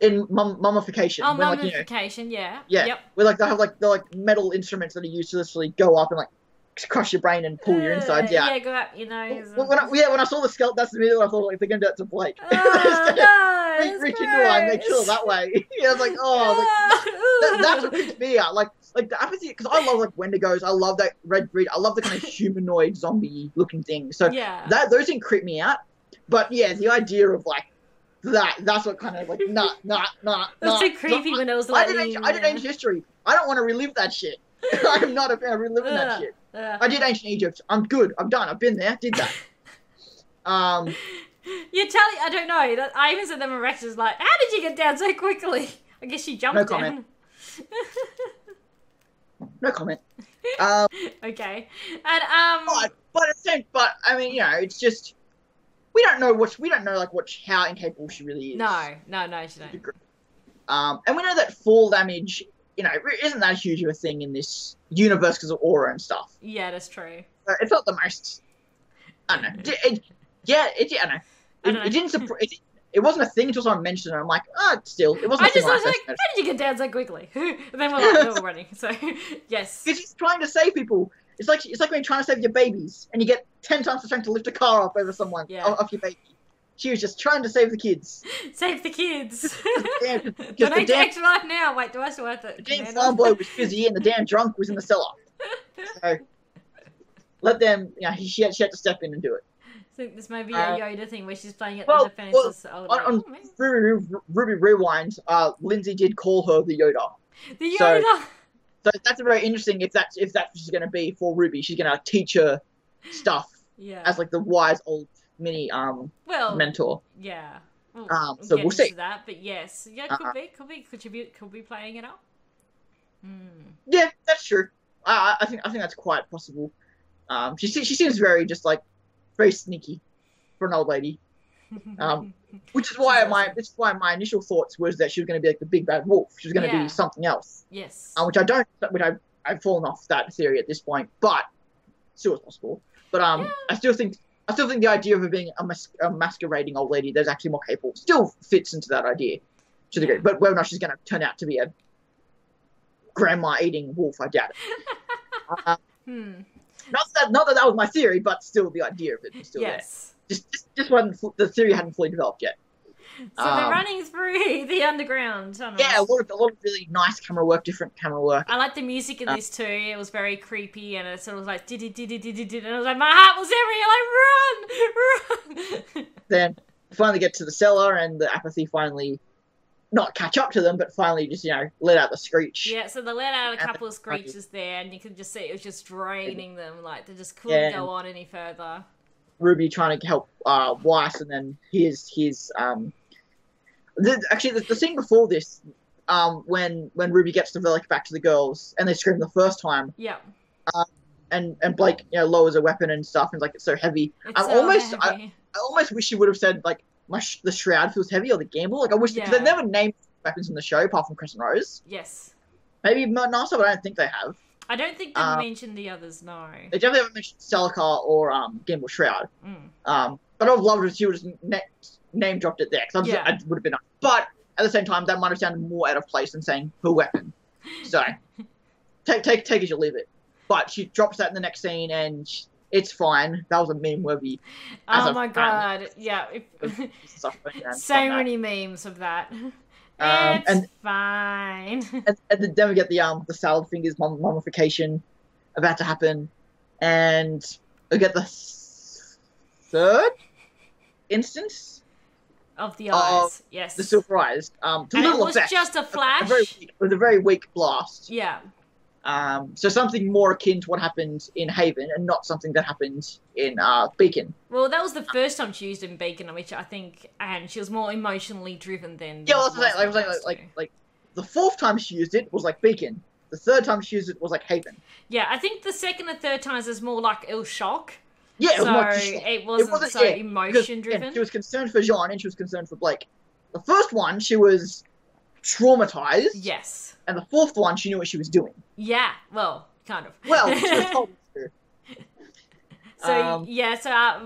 In mummification. Oh, mummification, yeah. Yep. Where, like, they have, like, metal instruments that are used to literally go up and, like, crush your brain and pull your insides out. Yeah, go up your nose. When I saw the skeleton, that's immediately what I thought, like, they're going to do that to Blake. No, reach into her and they kill her that way. I was like, that's what creeps me out. Like the apathy, because I love, like, Wendigos, I love that red breed, I love the kind of humanoid zombie-looking thing. So those didn't creep me out. But, the idea of, like, that's what kind of, like, nah. That's so creepy when it was like... I did ancient history. I don't want to relive that shit. I'm not a fan of reliving that shit. I did ancient Egypt. I'm good. I'm done. I've been there. Did that. You're telling... I don't know. I even said them in Rex's like, how did you get down so quickly? I guess she jumped down. No comment. Okay. And but I mean, it's just we don't know how incapable she really is. No, she don't. And we know that fall damage, isn't that huge of a thing in this universe because of aura and stuff. Yeah, that's true. It's not the most. I don't know. I don't know. It didn't surprise. It wasn't a thing until someone mentioned it. I'm like, still, it wasn't. I was like, how did you get down so quickly? And then we're like, we're running. So, yes. Because he's trying to save people. It's like when you're trying to save your babies and you get 10 times the strength to lift a car up over someone, off your baby. She was just trying to save the kids. Save the kids. Donate to Extra Life now. Wait, do I still have to? The damn farm boy was busy and the damn drunk was in the cellar. So let them. She had to step in and do it. think this may be a Yoda thing where she's playing at well, the defenses. on RWBY Rewind, Lindsay did call her the Yoda. The Yoda. So that's a very interesting. If that's what she's going to be for Ruby, she's going to teach her stuff as like the wise old mini mentor. Yeah. So we'll see that, but yes, could be playing it up. Yeah, that's true. I think that's quite possible. She seems very very sneaky for an old lady. Which is why my initial thoughts was that she was going to be like the big bad wolf. She was going to be something else. Yes. I've fallen off that theory at this point, but still it's possible. But I still think the idea of her being a masquerading old lady that's actually more capable still fits into that idea to the degree. But whether or not she's going to turn out to be a grandma eating wolf, I doubt it. Not that was my theory, but still the idea of it is still there. Just the theory hadn't fully developed yet. So they're running through the underground tunnels. Yeah, a lot of really nice different camera work. I like the music in this too. It was very creepy, and it sort of was like did, and I was like, my heart was everywhere. Like, run. Then finally get to the cellar, and the apathy finally not catch up to them, but finally just let out the screech. Yeah, so they let out a couple of screeches there, and you could just see it was just draining them. Like they just couldn't go on any further. Ruby trying to help Weiss, and then his the scene before this, when Ruby gets the relic back to the girls and they scream the first time. Yeah. And Blake lowers a weapon and stuff, and it's so heavy. I almost wish she would have said the shroud feels heavy, or the gamble. I wish because they never named weapons in the show apart from Crescent Rose. Yes. Maybe NASA, but I don't think they have. I don't think they mentioned the others, no. They definitely haven't mentioned Celica or Gamble Shroud. But I would have loved it if she would have name dropped it there, because I would have been nice. But at the same time, that might have sounded more out of place than saying her weapon. So, take as you leave it. But she drops that in the next scene, and it's fine. That was a meme-worthy. Oh my god, yeah. So many memes of that. It's fine. And then we get the salad fingers mummification about to happen, and we get the third instance of the eyes. Yes, the silver eyes. And it was just a flash. It was a very weak blast. Yeah. So something more akin to what happened in Haven, and not something that happened in Beacon. Well, that was the first time she used it in Beacon, which I think, and she was more emotionally driven than. Yeah, well, that's what I'm saying. Like the fourth time she used it was like Beacon. The third time she used it was like Haven. Yeah, I think the second and third times is more like it was shock. Yeah, it wasn't so emotion driven. She was concerned for Jean, and she was concerned for Blake. The first one, she was traumatized. Yes. And the fourth one, she knew what she was doing. Yeah, well, kind of. Well, she was told to. So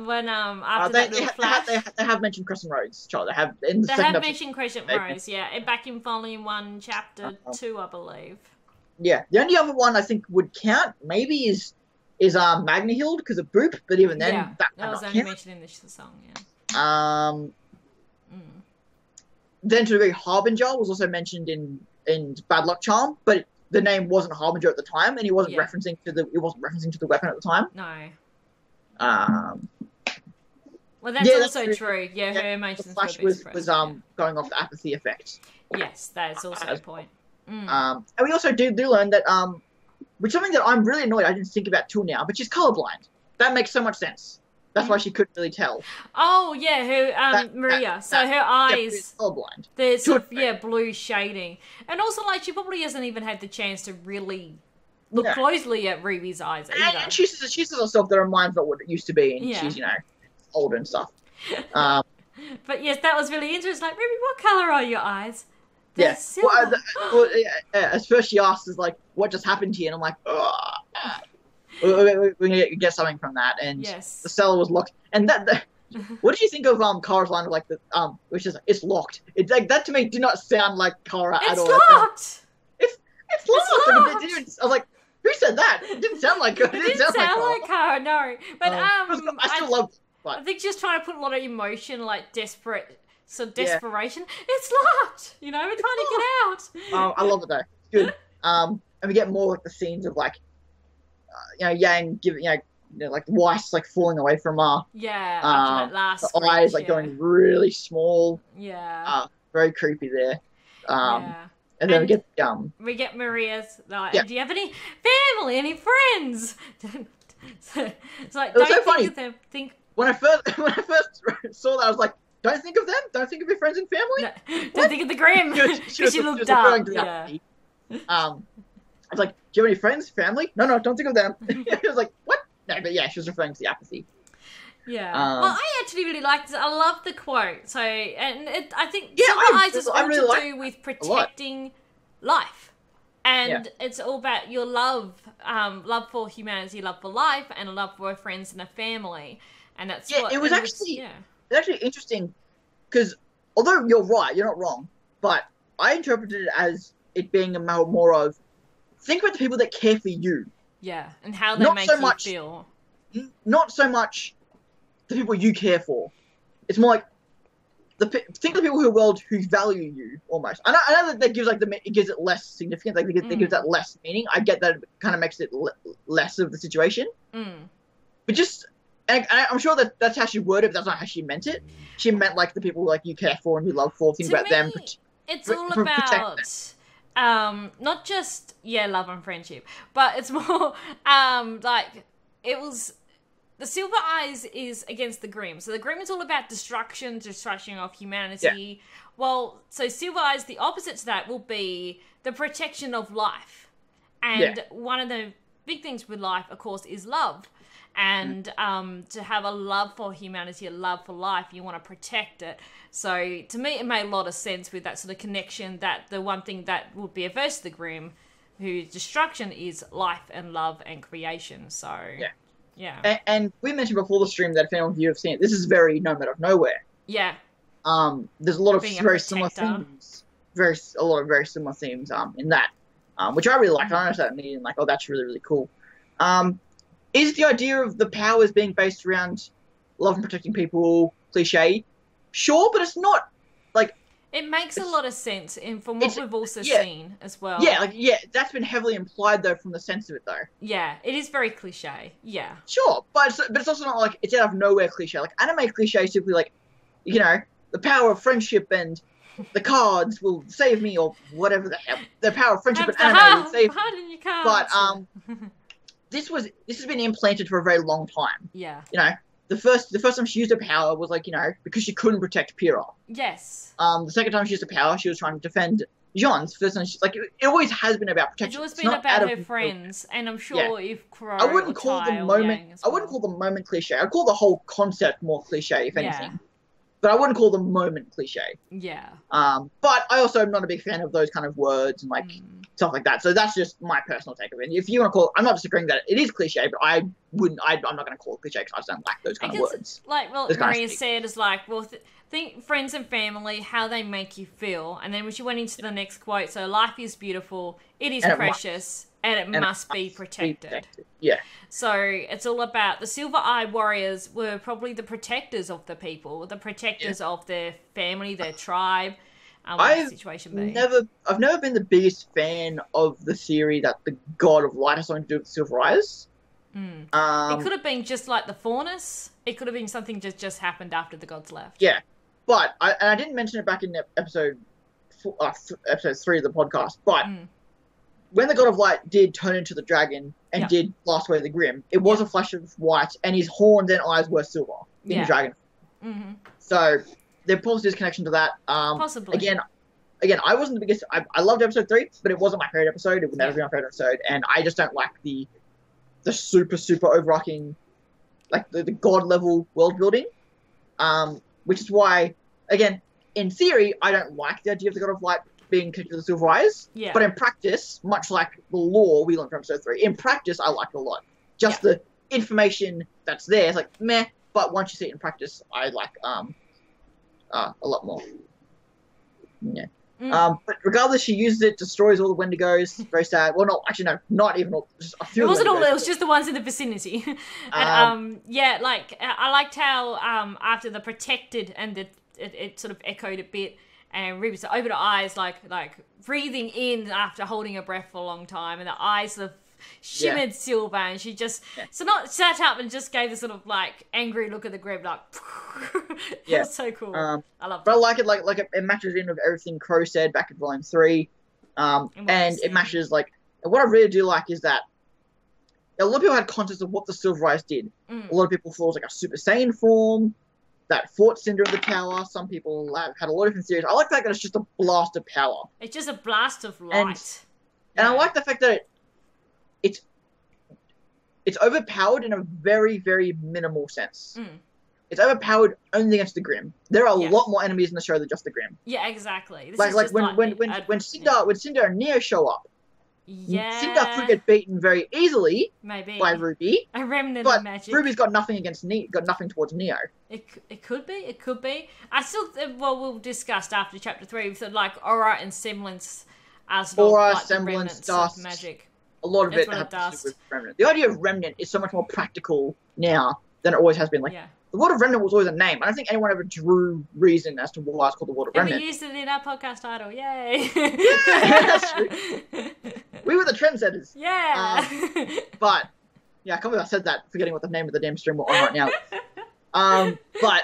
when after that little flash, they have mentioned Crescent Rose, Charlie. They have mentioned Crescent Rose, and back in Volume 1, Chapter 2, I believe. Yeah, the only other one I think would count maybe is Magna Hild because of Boop, but even then that was only mentioned in this song. Yeah. Then to the degree Harbinger was also mentioned in Bad Luck Charm, but the name wasn't Harbinger at the time, and he wasn't referencing to the weapon at the time. No. Well, that's also true. Yeah, her emotions. The flash was going off the apathy effect. Yes, that's also a point. And we also do learn that which is something that I'm really annoyed I didn't think about till now, but she's colorblind. That makes so much sense. That's why she couldn't really tell. Oh yeah, her Maria. So her eyes, colorblind. There's sort of, blue shading, and also she probably hasn't even had the chance to really look closely at Ruby's eyes either. And she says herself that her mind's not what it used to be, and she's older and stuff. But yes, that was really interesting. Like, Ruby, what color are your eyes? They're silver. At first she asks, what just happened here? And I'm like, we're gonna get something from that. And the cellar was locked. And that what did you think of Kara's line of which is it's locked? It's like that to me did not sound like Kara at all. It's locked. It's locked. I was like, who said that? It didn't sound like Kara. It didn't sound like Kara, no. But I still love. I think she's trying to put a lot of emotion, desperation. It's locked. We're trying to get out. I love it though. It's good. And we get more the scenes of Yang giving like Weiss like falling away from her. Yeah, after that last The screech, eyes like going really small. Yeah. Very creepy there. Yeah. And then we get Maria's like, yeah. do you have any family, any friends? So, it's like, it was don't so funny. think of them. Think when I first saw that, I was like, don't think of them. Don't think of your friends and family. No, don't think of the Grim. She looked up. Yeah. I was like, do you have any friends, family? No, don't think of them. I was like, what? No, but yeah, she was referring to the apathy. Yeah. Well, I actually really liked it. I love the quote. So, and I think Silver Eyes is all to do with protecting life. And it's all about your love, love for humanity, love for life, and a love for friends and a family. And that's it was actually interesting because although you're right, you're not wrong, but I interpreted it as it being a more of think about the people that care for you. Yeah, and how they make you feel. Not so much the people you care for. It's more like think of the people who value you almost. I know that gives it gives it less significance. Like it gives that less meaning. I get that it kind of makes it less of the situation. But just, and I'm sure that's how she worded it. But that's not how she meant it. She meant like the people like you care for and you love for. Think about them. It's all about not just love and friendship, but it's more like it was. The Silver Eyes is against the Grimm. So the Grimm is all about destruction of humanity. Yeah. Well, so Silver Eyes, the opposite to that will be the protection of life. And one of the big things with life, of course, is love. And to have a love for humanity, a love for life, you want to protect it. So to me, it made a lot of sense with that sort of connection, that the one thing that would be averse to the Grimm, whose destruction is life and love and creation. So... yeah. And we mentioned before the stream that if any of you have seen it, this is very No Matter of Nowhere. Yeah. There's a lot of very similar themes. A lot of very similar themes in that. Which I really like. I understand that meaning like, oh, that's really, really cool. Is the idea of the powers being based around love and protecting people cliche? Sure, but it's not like it makes a lot of sense from what we've also seen as well. That's been heavily implied though from the sense of it though. Yeah, it is very cliche. Yeah. Sure, but it's also not like it's out of nowhere cliche. Like anime cliche is simply like, you know, the power of friendship and the cards will save me or whatever the hell. The power of friendship and anime will save me. But this has been implanted for a very long time. Yeah. You know, the first time she used her power was like, you know, because she couldn't protect Pyrrha. Yes. The second time she used her power, she was trying to defend Jean's. First time she's like, it always has been about protection. It's always been about her friends, and I'm sure if Crow I wouldn't call the moment cliche. I'd call the whole concept more cliche, if anything. But I wouldn't call the moment cliche. Yeah. But I also am not a big fan of those kind of words and like stuff like that. So that's just my personal take of it. If you want to call it, I'm not disagreeing that it is cliche, but I'm not going to call it cliche because I just don't like those kind of words. Like what Maria said is like, well, think friends and family, how they make you feel. And then when she went into the next quote, so life is beautiful, it is precious, and it must be protected. Yeah. So it's all about the Silver Eye Warriors were probably the protectors of the people, the protectors of their family, their tribe. I've never been the biggest fan of the theory that the God of Light has something to do with Silver Eyes. It could have been just like the Faunus. It could have been something just happened after the gods left. Yeah, but I didn't mention it back in episode 3 of the podcast, but when the God of Light did turn into the dragon and did blast away the Grimm, it was a flash of white, and his horns and eyes were silver in the dragon. So there probably is connection to that. Possibly. Again, I wasn't the biggest. I loved episode 3, but it wasn't my favorite episode. It would never be my favorite episode, and I just don't like the super overarching, like the god level world building. Which is why, again, in theory, I don't like the idea of the God of Light being connected to the Silver Eyes. Yeah. But in practice, much like the lore we learned from episode 3, in practice, I like it a lot. Just the information that's there, it's like, meh, but once you see it in practice, I like a lot more. Yeah. But regardless, she uses it, destroys all the Wendigos. Very sad. Well, not even all. Just a few. It wasn't all. It was just the ones in the vicinity. And I liked how after the protected and it sort of echoed a bit, and Ruby's opened her eyes like breathing in after holding her breath for a long time, and the eyes sort of shimmered silver, and she just so not sat up and just gave this sort of like angry look at the grim, like it was so cool. I love it. But I like it, like it matches in with everything Crow said back in Volume 3, and it matches like. And what I really do like is that a lot of people had concepts of what the Silver Eyes did. A lot of people thought it was like a Super Saiyan form that fought Cinder of the Tower. Some people had a lot of different theories. I like the fact that it's just a blast of power. It's just a blast of light. And I like the fact that it's overpowered in a very, very minimal sense. It's overpowered only against the Grim. There are a lot more enemies in the show than just the Grim. Yeah, exactly. When Cinder and Neo show up, Cinder could get beaten very easily by RWBY. A remnant but of magic. RWBY's got nothing against got nothing towards Neo. It could be. I still we'll discuss after chapter 3 with like aura and semblance as well. Aura, like semblance, dust, magic. A lot of it has to do with Remnant. The idea of Remnant is so much more practical now than it always has been. Like the World of Remnant was always a name. I don't think anyone ever drew reason as to why it's called the World of Remnant. We used it in our podcast title. Yay! Yeah, that's true. We were the trendsetters. Yeah. But yeah, I can't believe I said that, forgetting what the name of the damn stream we're on right now. But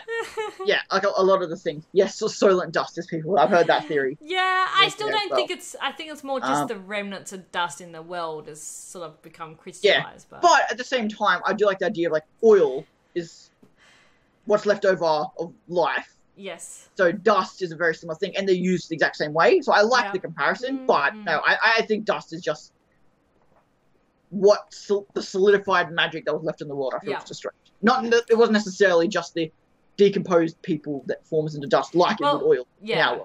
yeah, like a lot of the things. Yes, so Soylent Dust is people. I've heard that theory. Yeah, I still don't think it's. I think it's more just the remnants of dust in the world has sort of become crystallized. Yeah, but at the same time, I do like the idea of like oil is what's left over of life. Yes. So dust is a very similar thing, and they're used the exact same way. So I like the comparison, but no, I think dust is just the solidified magic that was left in the world. I feel it's just strange. It wasn't necessarily just the decomposed people that forms into dust like it with oil. Yeah.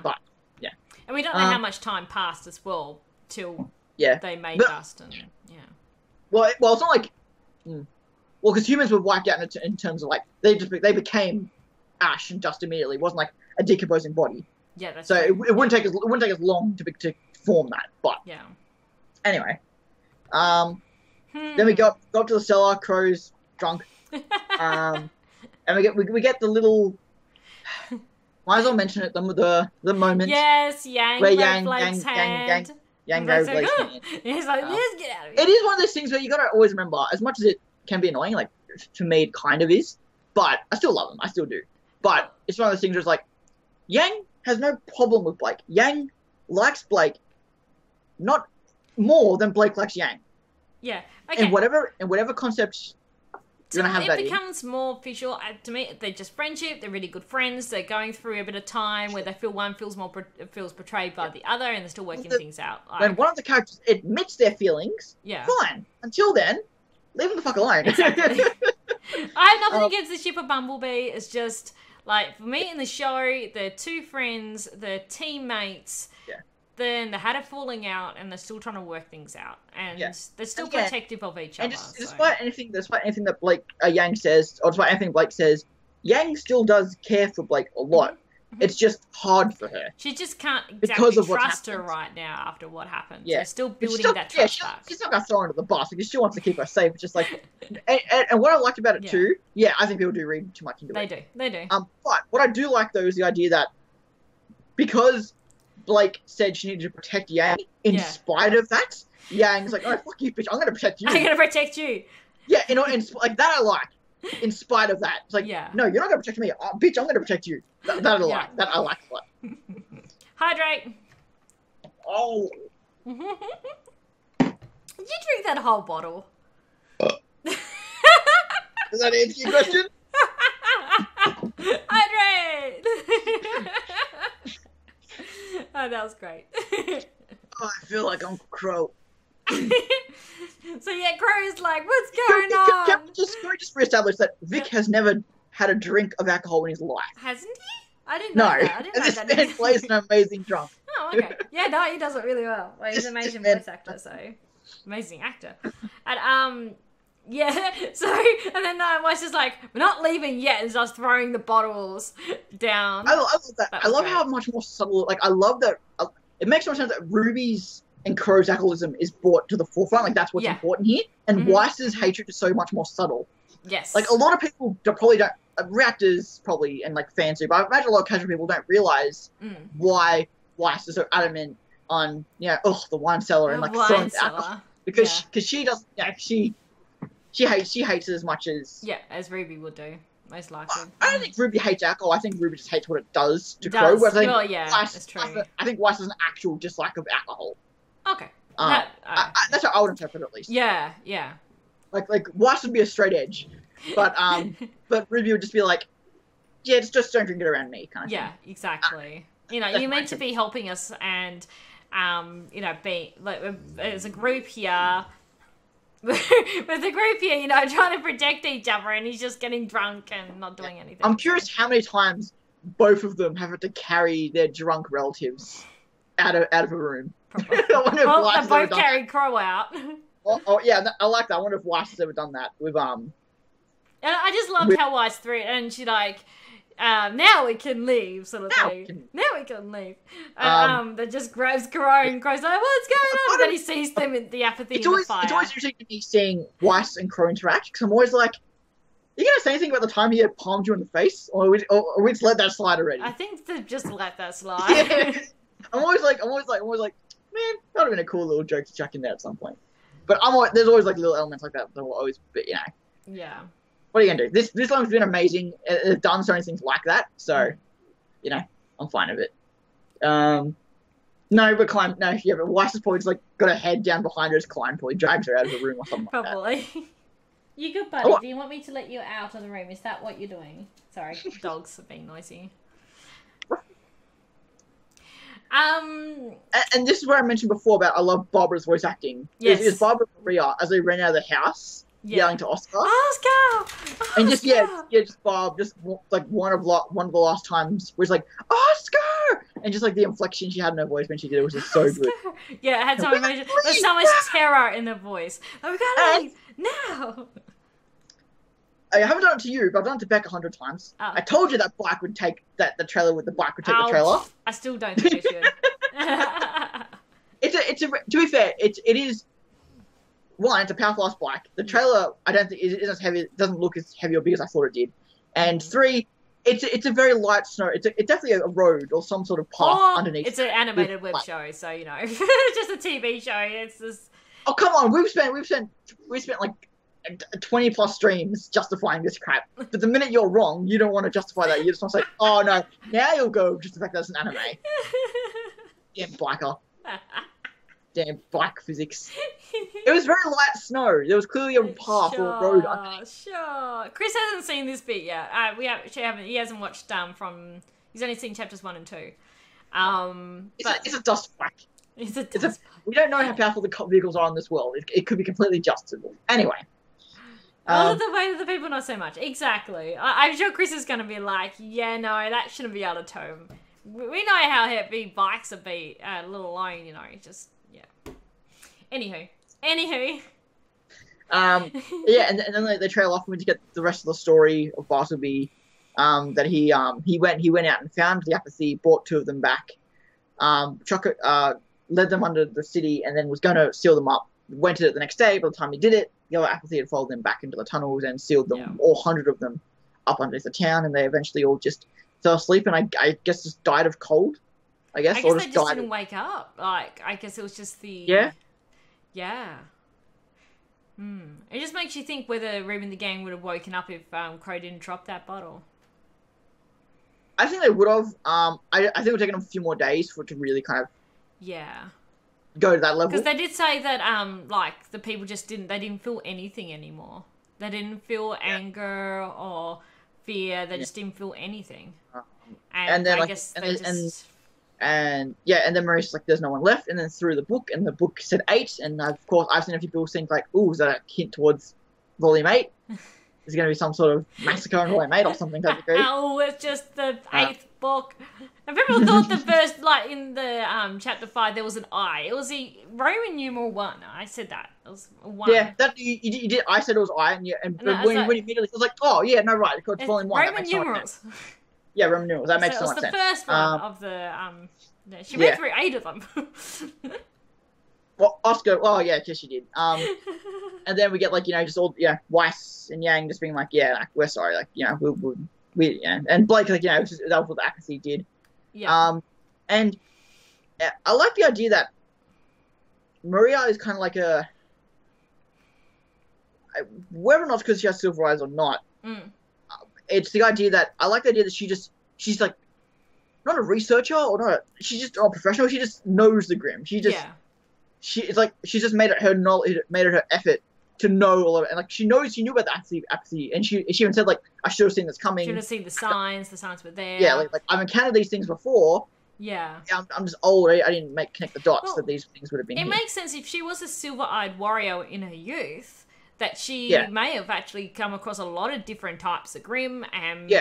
But yeah. And we don't know how much time passed as well till they made dust and Well, it's not like well, because humans were wiped out in terms of like they became ash and dust immediately. It wasn't like a decomposing body. Yeah, that's so it wouldn't take as long to form that. But anyway, then we go up to the cellar. Crow's drunk, and we get the little. Might as well mention it. The moment. Yes, Yang. Where Yang Blake's hand. Yang goes Blake's hand. He's like, let's get out of here. It is one of those things where you gotta always remember, as much as it can be annoying, like to me it kind of is, but I still love him. I still do. But it's one of those things where it's like, Yang has no problem with Blake. Yang likes Blake, not more than Blake likes Yang. Yeah. Okay. And whatever concept you're gonna have that in. It becomes more official. To me, they're just friendship. They're really good friends. They're going through a bit of time where they feel one feels betrayed by the other, and they're still working things out. When one of the characters admits their feelings, fine. Until then, leave them the fuck alone. Exactly. I have nothing against the ship of Bumblebee. It's just like for me in the show, they're two friends, they're teammates. Yeah. Then they had a falling out, and they're still trying to work things out, and they're still protective of each other. And despite anything that Blake Yang says, or despite anything Blake says, Yang still does care for Blake a lot. It's just hard for her. She just can't exactly trust her right now after what happened. Yeah. They're still building that trust back. She's not going to throw her under the bus because she wants to keep her safe. It's just like, and what I liked about it too, I think people do read too much into it. They do. But what I do like though is the idea that because Blake said she needed to protect Yang, in spite of that, Yang's like, oh, fuck you, bitch, I'm going to protect you. I'm going to protect you. Yeah, and like that I like. In spite of that, it's like, no, you're not going to protect me, bitch. I'm going to protect you. That I like. That I like a lot. Hydrate. Oh. Did you drink that whole bottle? Does that answer your question? Hydrate. Oh, that was great. I feel like Uncle Crow. So Crow's like, what's going on? Can we just reestablish that Vic has never had a drink of alcohol in his life? Hasn't he? I didn't know that. I didn't know that. Man plays an amazing drunk. Oh, okay. Yeah, no, he does it really well. Well, he's an amazing voice actor, so amazing actor. And so and then Weiss is like, we're not leaving yet, and starts throwing the bottles down. I love that. I love how much more subtle. Like I love that. It makes more sense that Ruby's and Crow's alcoholism is brought to the forefront. Like that's what's important here. And Weiss's hatred is so much more subtle. Yes. Like a lot of people probably don't. Reactors probably and like fans do, but I imagine a lot of casual people don't realize why Weiss is so adamant on the wine cellar and like throwing alcohol. because she doesn't. Yeah, she hates it as much as as RWBY would do, most likely. I don't think RWBY hates alcohol. I think RWBY just hates what it does to Crow. Whereas I think that's true. I think Weiss has an actual dislike of alcohol. Okay. That's how I would interpret it, at least. Yeah. Like Weiss would be a straight edge, but RWBY would just be like, yeah, just don't drink it around me, kind of thing. Yeah, exactly. You're meant to be helping us, and be like as a group here. With the group here, trying to protect each other, and he's just getting drunk and not doing anything. I'm curious how many times both of them have had to carry their drunk relatives out of a room. They both carried Crow out. Yeah, I like that. I wonder if Weiss has ever done that with And I just loved how Weiss threw it, and she like, now we can leave, sort of thing. Now we can leave. That just grabs Crow and Crow's like, what's going on? And then he sees them in the apathy in the fire. It's always interesting to me seeing Weiss and Crow interact, because I'm always like, are you going to say anything about the time he had palmed you in the face? Or we just let that slide already? I think they've just let that slide. Yeah. I'm always like, man, that would have been a cool little joke to chuck in there at some point. But there's always like little elements like that will always be, Yeah. What are you gonna do? This one's been amazing. It's done so many things like that. So, I'm fine with it. But Weiss has probably just like got her head down behind her as Klein probably drags her out of the room or something like that. Probably. You good, buddy? Do you want me to let you out of the room? Is that what you're doing? Sorry, dogs are being noisy. And this is where I mentioned before about I love Barbara's voice acting. Yes. Is Barbara Maria as they ran out of the house yelling to Oscar. Oscar! And just just Bob, just like one of the last times where it's like Oscar, and just like the inflection she had in her voice when she did it was just so good. Yeah, it had so much. There's so much terror in her voice. Oh, we gotta leave now. I haven't done it to you, but I've done it to Beck 100 times. Oh. I told you that bike would take the trailer with the bike would take the trailer. I still don't think it should. To be fair, it is. One, it's a powerful ass bike. The trailer, I don't think it isn't as heavy. It doesn't look as heavy or big as I thought it did. And three, it's a very light snow. It's definitely a road or some sort of path underneath. It's an animated web show, so it's just a TV show. It's just. Oh come on! We've spent like 20 plus streams justifying this crap. But the minute you're wrong, you don't want to justify that. You just want to say, "Oh no, now you'll go just the fact that it's an anime." Damn biker. Damn bike physics. It was very light snow. There was clearly a path or a road underneath. Sure. Chris hasn't seen this bit yet. He hasn't watched he's only seen chapters 1 and 2. It's a dust bike. It's a dust bike. We don't know how powerful the vehicles are in this world. It could be completely adjustable. Anyway. The weight of the people, not so much. Exactly. I'm sure Chris is going to be like, yeah, no, that shouldn't be able to tow him. We know how heavy bikes are, let alone, just, yeah. Anywho. Yeah, and then they trail off and we get the rest of the story of Bartleby. That he went out and found the apathy, brought 2 of them back. Chocolate led them under the city and then was going to seal them up. Went to it the next day. By the time he did it, the other apathy had followed them back into the tunnels and sealed them, all 100 of them, up underneath the town. And they eventually all just fell asleep and I guess just died of cold. I guess they just didn't wake up. Like, I guess it was just the... Yeah. It just makes you think whether RWBY and the gang would have woken up if Crow didn't drop that bottle. I think they would have. I think it would take them a few more days for it to really kind of... Yeah. Go to that level. Because they did say that, the people just didn't feel anything anymore. They didn't feel anger or fear. They just didn't feel anything. And then, I guess they just... And then Maurice like, there's no one left, and then threw the book, and the book said 8, and of course I've seen a few people think like, ooh, is that a hint towards Volume 8? There's going to be some sort of massacre in Volume 8 or something, don't you agree? Oh, it's just the 8th book. And people thought the first, in the chapter 5, there was an I. It was the Roman numeral 1. I said that. It was a 1. Yeah, that you did. I said it was I, and when immediately it was like, oh yeah, no, right, it's Volume 1. Roman numerals. Yeah, Roman numerals. That makes so much sense. It was the first one of the... she read through 8 of them. Well, Oscar... Oh, yeah, yes, she did. And then we get, just all... Weiss and Yang just being like, we're sorry. We and Blake, that was what the apathy did. Yeah. And I like the idea that Maria is kind of like a... whether or not it's because she has silver eyes or not, it's the idea that I like the idea that she's like not a researcher or not. She's just a professional. She just knows the Grimm. It's like she's just made it her knowledge, made it her effort to know all of it, and like she knew about the apathy, and she even said like I should have seen this coming. Should have seen the signs were there. Yeah, like I've encountered these things before. Yeah. I'm just old. I didn't connect the dots that these things would have been. It makes sense if she was a silver-eyed warrior in her youth, that she may have actually come across a lot of different types of Grimm and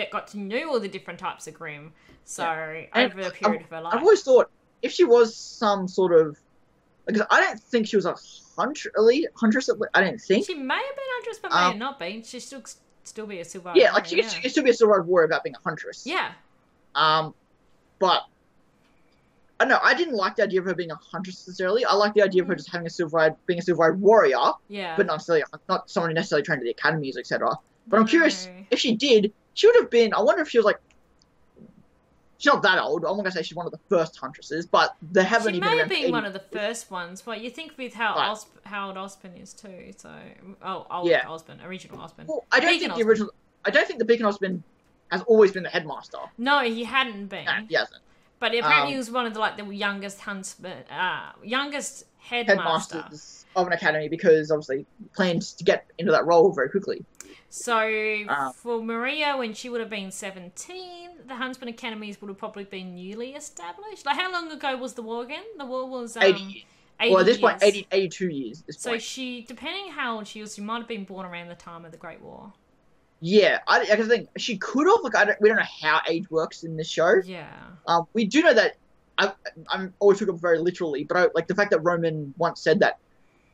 got to know all the different types of Grimm. So over the period of her life, I've always thought if she was some sort of, because I don't think she was a huntress. I didn't think she may have been huntress, but may have not been. She still be a silver-eyed. Yeah, like she could still be a silver-eyed warrior without being a huntress. Yeah. But I don't know. I didn't like the idea of her being a huntress necessarily. I like the idea of her just having being a silver-eyed warrior. Yeah. But not someone who necessarily trained at the academies, etc. But I'm curious if she did. She would have been. I wonder if she was like. She's not that old. I'm not gonna say she's one of the first huntresses, but they haven't even. She may have been one of the first ones, but you think with how old Ospen is too. So Ospen, original Ospen. Well, I don't think the original. I don't think the Beacon Ospen has always been the headmaster. No, he hadn't been. No, he hasn't. But apparently he was one of the youngest huntsmen, youngest headmasters of an academy, because obviously plans to get into that role very quickly. So for Maria, when she would have been 17, the Huntsman Academies would have probably been newly established. Like, how long ago was the war again? The war was 80 years. 80 well, at this years. point, 82 years. At this so point. she, depending how old she was, she might have been born around the time of the Great War. Yeah, I think she could have. Like, we don't know how age works in this show. Yeah. We do know that. I'm always took it very literally, but like the fact that Roman once said that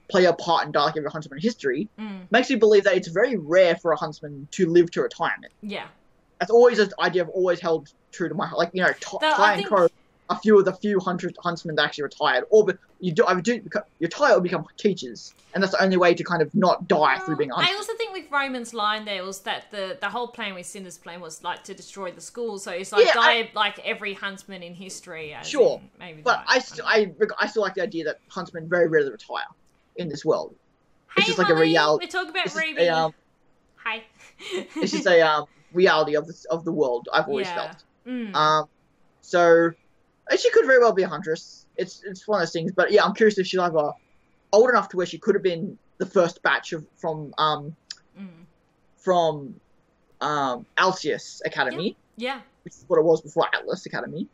play a part in Dark every huntsman history makes me believe that it's very rare for a huntsman to live to retirement. Yeah. That's always an idea I've always held true to my heart. Like, you know, Ty and Co, a few of the few huntsmen that actually retired, or retire or become teachers, and that's the only way to kind of not die through being a huntsman. I also think with Roman's line there was that the whole plan with Cinder's plan was like to destroy the school, so it's like like every huntsman in history. Sure, but I still like the idea that huntsmen very rarely retire in this world. It's just like a reality. We're talking about RWBY. Hi. It's just a reality of the world. I've always felt. So she could very well be a huntress. It's one of those things. But yeah, I'm curious if she's either old enough to where she could have been the first batch from Alcius Academy. Yeah. Which is what it was before Atlas Academy.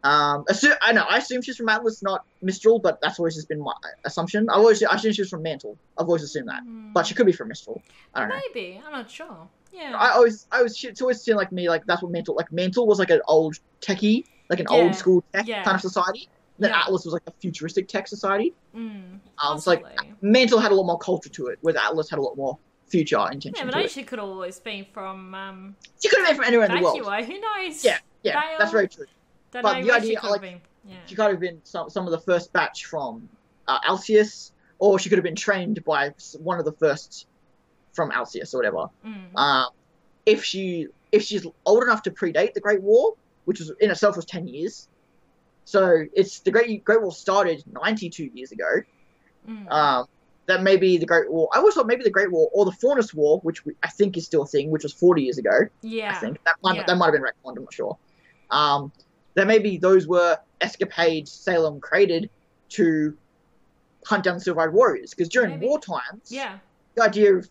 I assume she's from Atlas, not Mistral, but that's always just been my assumption. I assume she's from Mantle. I've always assumed that, but she could be from Mistral. I don't know. Maybe, I'm not sure. Yeah. It's always seemed like me like that's what Mantle was like an old techie, like an old school tech kind of society. Then Atlas was like a futuristic tech society. It's like Mantle had a lot more culture to it, whereas Atlas had a lot more future intention. Yeah, but she could have always been from. She could have been from anywhere in the world. Who knows? Yeah, that's very true. But the idea, she could have been some of the first batch from Alcius, or she could have been trained by one of the first from Alcius or whatever. If she's old enough to predate the Great War, which was in itself was 10 years, so it's the Great War started 92 years ago. That may be the Great War. I always thought maybe the Great War or the Faunus War, which I think is still a thing, which was 40 years ago. Yeah, I think that might have been retconned. I'm not sure. That maybe those were escapades Salem created to hunt down the silver-eyed warriors. Because during war times, the idea of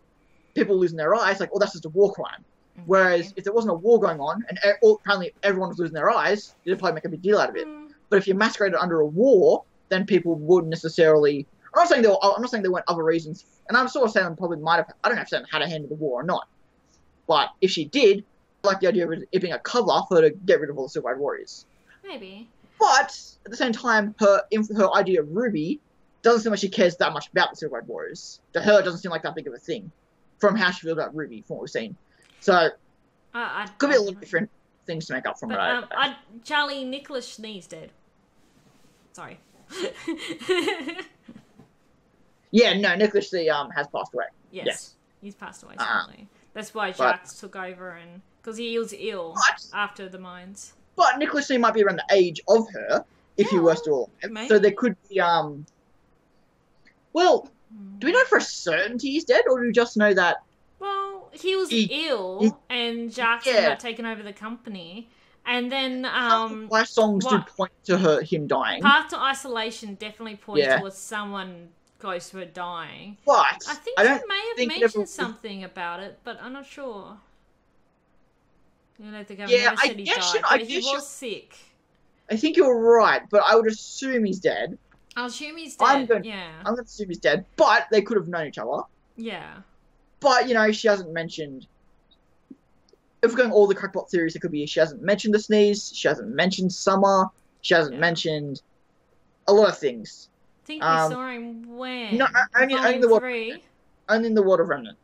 people losing their eyes, like, that's just a war crime. Whereas if there wasn't a war going on, and apparently everyone was losing their eyes, you'd probably make a big deal out of it. But if you're masqueraded under a war, then people wouldn't necessarily... I'm not saying there weren't other reasons, and I'm sort of saying probably might have... I don't know if Salem had a hand in the war or not. But if she did, I like the idea of it being a cover for her to get rid of all the silver-eyed warriors. Maybe. But at the same time, her idea of RWBY doesn't seem like she cares that much about the silver-eyed warriors. To her, it doesn't seem like that big of a thing from how she feels about RWBY, from what we've seen. So, could be a lot of different things to make up from it. Charlie Nicholas Schnee's dead. Sorry. Yeah, no, Nicholas Schnee has passed away. Yes. He's passed away sadly. That's why Jacques took over, and because he was ill after the mines. But Nicholas Schnee might be around the age of her if he were still alive. Maybe. So there could be well, Do we know for a certainty he's dead, or do we just know that? Well, he was ill, and Jackson had taken over the company, and then my songs do point to him dying. Path to Isolation definitely points towards someone close to her dying. But I think he may have mentioned something about it, but I'm not sure. You know, the governor never said he died, but he was sick. I think you're right, but I would assume he's dead. I'll assume he's dead. I'm going to assume he's dead, but they could have known each other. Yeah. But, you know, she hasn't mentioned... If we're going all the crackpot theories, it could be she hasn't mentioned the sneeze, she hasn't mentioned Summer, she hasn't mentioned a lot of things. I think we saw him when? No, only in the world of Remnant.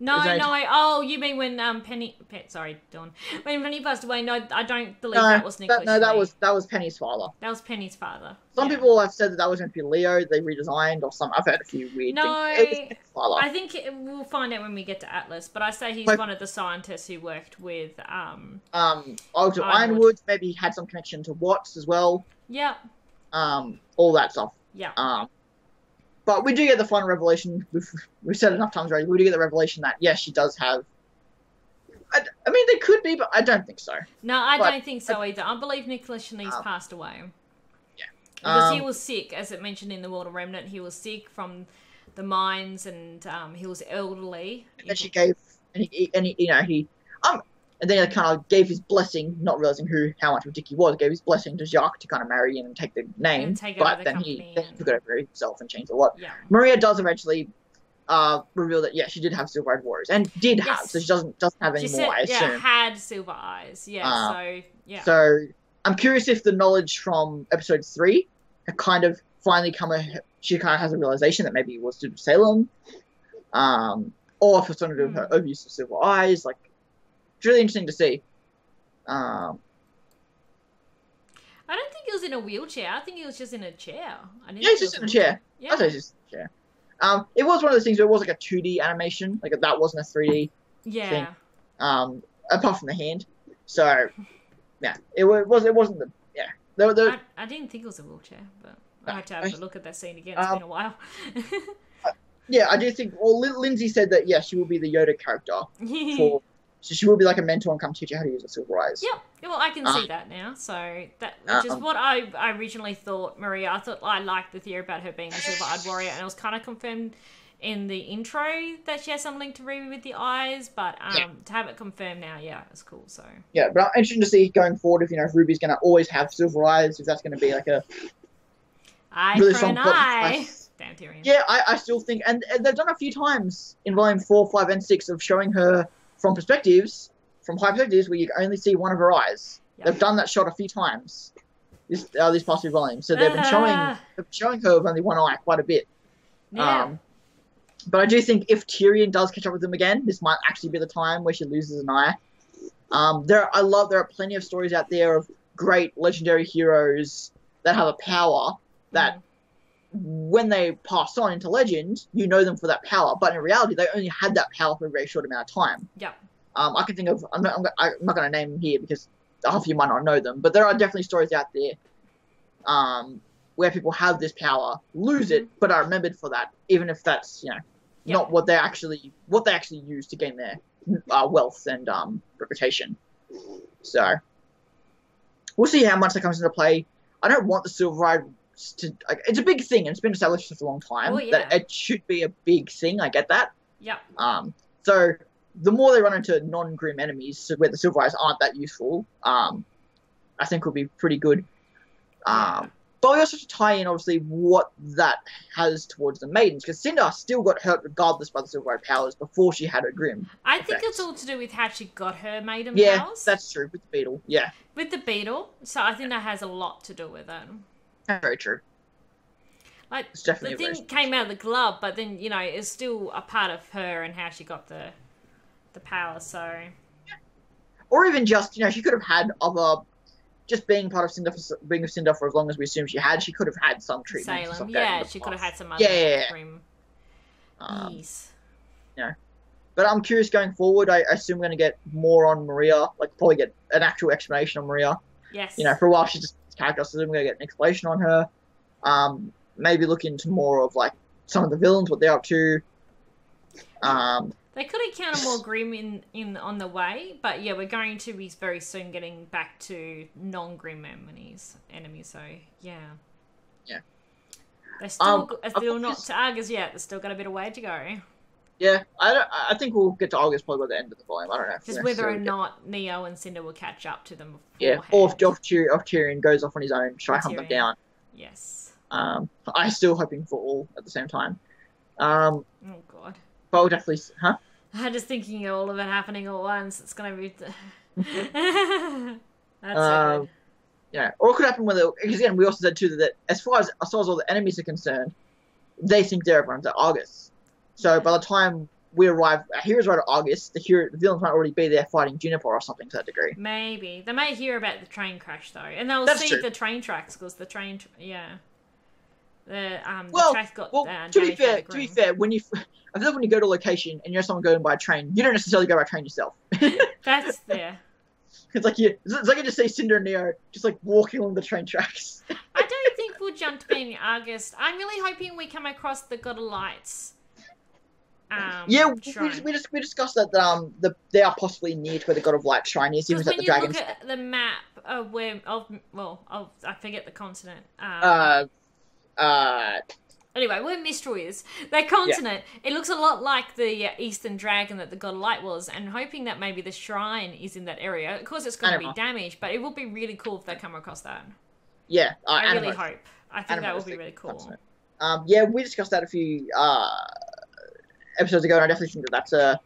No. Oh, you mean when Dawn. When Penny passed away? No, I don't believe that was Nicholas. That was Penny's father. That was Penny's father. Some people have said that was going to be Leo. They redesigned, or some. I've heard a few weird things. It was Penny's father. I think we'll find out when we get to Atlas. But I say he's one of the scientists who worked with Ironwood. Maybe he had some connection to Watts as well. Yeah. All that stuff. Yeah. But we do get the final revelation. We've said it enough times already. We do get the revelation that, yes, she does have... I mean, they could be, but I don't think so. No, I don't think so either. I believe Nicholas Shanice passed away. Yeah. Because he was sick, as it mentioned in the World of Remnant. He was sick from the mines, and he was elderly. And she gave... And then he kind of gave his blessing, not realizing how much of a dick he was, gave his blessing to Jacques to kind of marry him and take the name. But then he took it over himself and changed a lot. Yeah. Maria does eventually reveal that, she did have silver-eyed warriors. And did have, so she doesn't have any more, I assume. Yeah, had silver eyes. Yeah, So, I'm curious if the knowledge from episode 3 had kind of finally she kind of has a realization that maybe it was due to Salem. Or if it's something to do with her overuse of silver eyes, like... It's really interesting to see. I don't think he was in a wheelchair. I think he was just in a chair. He's just in a chair. Yeah. I say he's just in a chair. It was one of those things where it was like a 2D animation. Like, that wasn't a 3D thing. Apart from the hand. So, yeah. It wasn't the... Yeah. I didn't think it was a wheelchair, but I have to have a look at that scene again. It's been a while. Yeah, I do think... Well, Lindsay said that, she will be the Yoda character for... So she will be like a mentor and come teach you how to use the silver eyes. Yep. Well, I can see that now. So which is what I originally thought, Maria. I thought I liked the theory about her being the silver-eyed warrior, and it was kind of confirmed in the intro that she has some link to RWBY with the eyes, but to have it confirmed now, it's cool. So but I'm interested to see going forward if if RWBY's going to always have silver eyes, if that's going to be like a eye really for an eye. Damn Tyrion. Yeah, I still think, and they've done a few times in Volume 4, 5, and 6 of showing her from high perspectives, where you only see one of her eyes. Yep. They've done that shot a few times these past few volumes. So they've been showing her with only one eye quite a bit. Yeah. But I do think if Tyrion does catch up with them again, this might actually be the time where she loses an eye. There are plenty of stories out there of great legendary heroes that have a power that when they pass on into legend, you know them for that power. But in reality, they only had that power for a very short amount of time. Yeah. I can think of... I'm not going to name them here because half of you might not know them. But there are definitely stories out there where people have this power, lose it, but are remembered for that, even if that's not what they actually use to gain their wealth and reputation. So we'll see how much that comes into play. I don't want the silver-eyed it's a big thing, and it's been established for a long time that it should be a big thing. I get that. Yeah. So the more they run into non-grim enemies, where the silver eyes aren't that useful, I think will be pretty good. But we also have to tie in, obviously, what that has towards the maidens, because Cinder still got hurt regardless by the silver-eyed powers before she had her grim. I think it's all to do with how she got her maiden powers. Yeah, that's true, with the beetle, With the beetle, so I think that has a lot to do with it. Very true. Like, the thing came out of the glove, but then, it's still a part of her and how she got the power, so... Or even just, she could have had other... Just being part of Cinder, being with Cinder for as long as we assume she could have had some treatment. Salem, she could have had some other grim ease. But I'm curious going forward, I assume we're going to get more on Maria, like probably get an actual explanation on Maria. Yes. For a while she's just character, so we're going to get an explanation on her. Maybe look into more of, like, some of the villains, what they're up to. They could encounter more grim in on the way, but yeah, we're going to be very soon getting back to non-grim enemies. So yeah. They're still not to Argus yet. They've still got a bit of way to go. Yeah, I think we'll get to Argus probably by the end of the volume. I don't know. Just whether or not Neo and Cinder will catch up to them. Yeah, or if Tyrion goes off on his own, try to hunt them down. Yes. I'm still hoping for all at the same time. Oh God. But we'll definitely, huh? I'm just thinking of all of it happening at once. It's gonna be. That's so good. Yeah, or it could happen because again, we also said too that as far as all the enemies are concerned, they think they're everyone's at Argus. So by the time we arrive, our heroes are at Argus, the villains might already be there fighting Juniper or something to that degree. Maybe they may hear about the train crash though, and they'll see the train tracks because the train, the track got to be fair, when you I feel like when you go to a location and you're someone going by train, you don't necessarily go by train yourself. That's there. It's like you just see Cinder and Neo just like walking along the train tracks. I don't think we'll jump to being August. I'm really hoping we come across the God of Lights. We discussed that they are possibly near to where the God of Light shrine is. Even when the you dragons. look at the map of where I forget the continent. Anyway, where Mistral is, that continent, it looks a lot like the Eastern Dragon that the God of Light was, and hoping that maybe the shrine is in that area. Of course, it's going to be damaged, but it would be really cool if they come across that. Yeah, I really hope. I think that would be really cool. We discussed that a few episodes ago, and I definitely think that that's a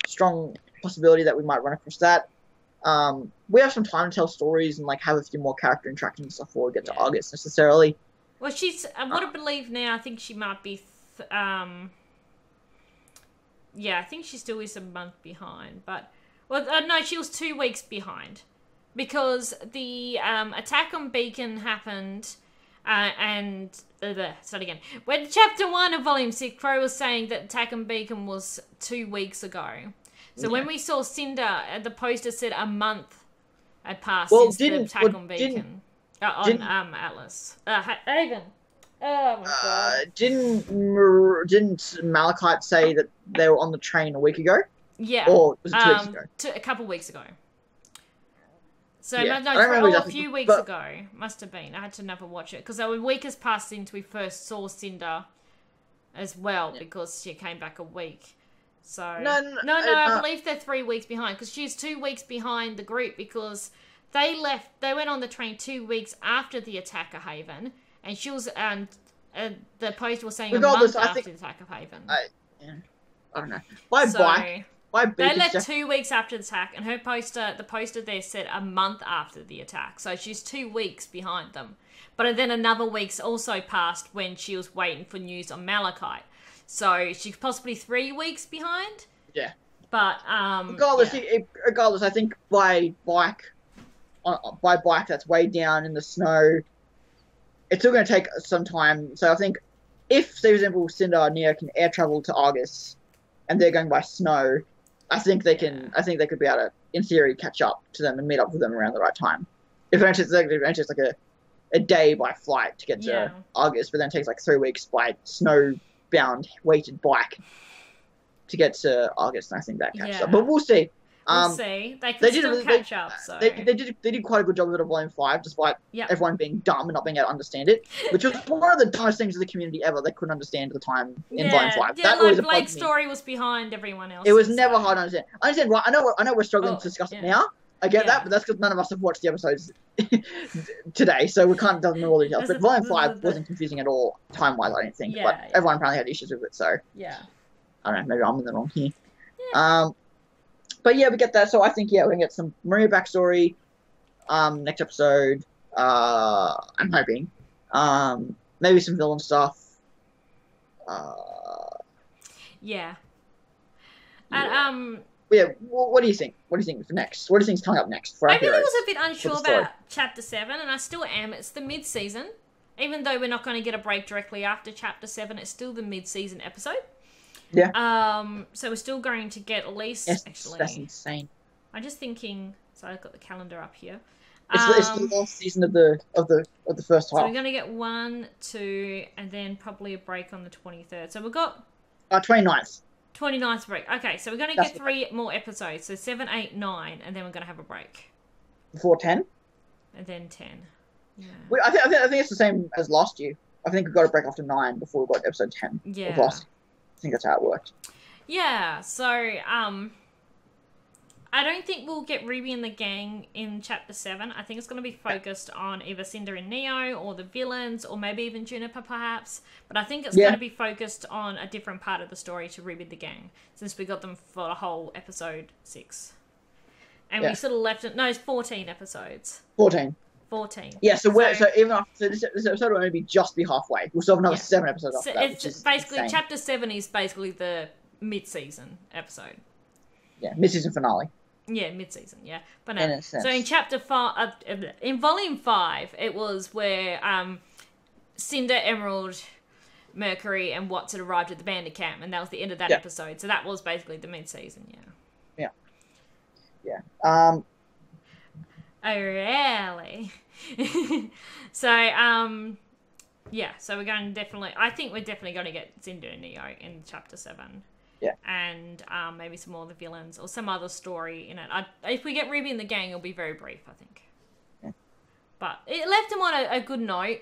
strong possibility that we might run across that. We have some time to tell stories and like have a few more character interactions and stuff before we get to August necessarily. Well, she's, I want to believe now, I think she might be, I think she still is a month behind, but, no, she was 2 weeks behind, because the attack on Beacon happened, start again. When Chapter 1 of Volume 6, Crow was saying that attack on Beacon was 2 weeks ago. So when we saw Cinder, the poster said a month had passed since the attack on Beacon. On Atlas. Haven. Oh my God. Didn't Malachite say that they were on the train a week ago? Yeah. Or was it 2 weeks ago? A couple weeks ago. So, a few weeks ago. Must have been. I had to never watch it. Because a week has passed since we first saw Cinder as well, because she came back a week. So No, I believe they're 3 weeks behind, because she's 2 weeks behind the group, because they went on the train 2 weeks after the attack of Haven, and she was, the post was saying regardless, a month after the attack of Haven. I don't know. They left 2 weeks after the attack, and the poster there said a month after the attack, so she's 2 weeks behind them. But then another week's also passed when she was waiting for news on Malachite. So she's possibly 3 weeks behind. Yeah. But, regardless, I think by bike that's way down in the snow, it's still going to take some time. So I think if, say, for example, Cinder or Neo can air travel to Argus and they're going by snow, I think they can. I think they could be able to, in theory, catch up to them and meet up with them around the right time. If it's like a day by flight to get to Argus, but then it takes like 3 weeks by snow-bound weighted bike to get to Argus, and I think that catches up. But we'll see. We'll see. They can still catch up. So they did quite a good job with it at Volume 5, despite everyone being dumb and not being able to understand it, which was one of the dumbest things of the community ever. They couldn't understand at the time in Volume 5. Yeah, like Blake's story was behind everyone else. It was never hard to understand. Right? I know we're struggling to discuss it now. I get that, but that's because none of us have watched the episodes today, so we can't know all the details. But Volume 5 wasn't confusing at all, time-wise, I don't think. But everyone apparently had issues with it, so... Yeah. I don't know, maybe I'm in the wrong here. Yeah. But yeah, we get that, so I think, we're going to get some Maria backstory next episode. I'm hoping. Maybe some villain stuff. Yeah. What do you think? What do you think for next? What do you think's coming up next for our heroes? I was a bit unsure about Chapter 7, and I still am. It's the mid-season. Even though we're not going to get a break directly after Chapter 7, it's still the mid-season episode. Yeah. So we're still going to get at least... Yes, actually, that's insane. I'm just thinking... So I've got the calendar up here. It's the last season of the first half. So we're going to get 1, 2, and then probably a break on the 23rd. So we've got 29th. 29th break. Okay, so we're going to get 3 more episodes. So 7, 8, 9, and then we're going to have a break. Before 10? And then 10. Yeah. I think it's the same as last year. I think we got a break after 9 before we got episode 10. Yeah. Of last. I think that's how it worked. Yeah, so, I don't think we'll get Ruby and the gang in Chapter 7. I think it's going to be focused on either Cinder and Neo, or the villains, or maybe even Juniper, perhaps. But I think it's going to be focused on a different part of the story to Ruby and the gang, since we got them for the whole episode 6. And we sort of left it... No, it's 14 episodes. 14. Yeah, so even after this episode will only be halfway. We'll still have another 7 episodes after that, which is basically insane. Chapter 7 is basically the mid-season episode. Yeah, mid-season finale. Yeah, mid-season, yeah. But no. So in Chapter 5, in Volume 5, it was where Cinder, Emerald, Mercury, and Watson arrived at the bandit camp, and that was the end of that episode. So that was basically the mid-season, Yeah. Oh, really? So, yeah, so we're going to I think we're definitely going to get Cinder and Neo in Chapter 7. Yeah. And maybe some more of the villains or some other story in it. If we get Ruby and the gang, it'll be very brief, I think. Yeah. But it left him on a good note,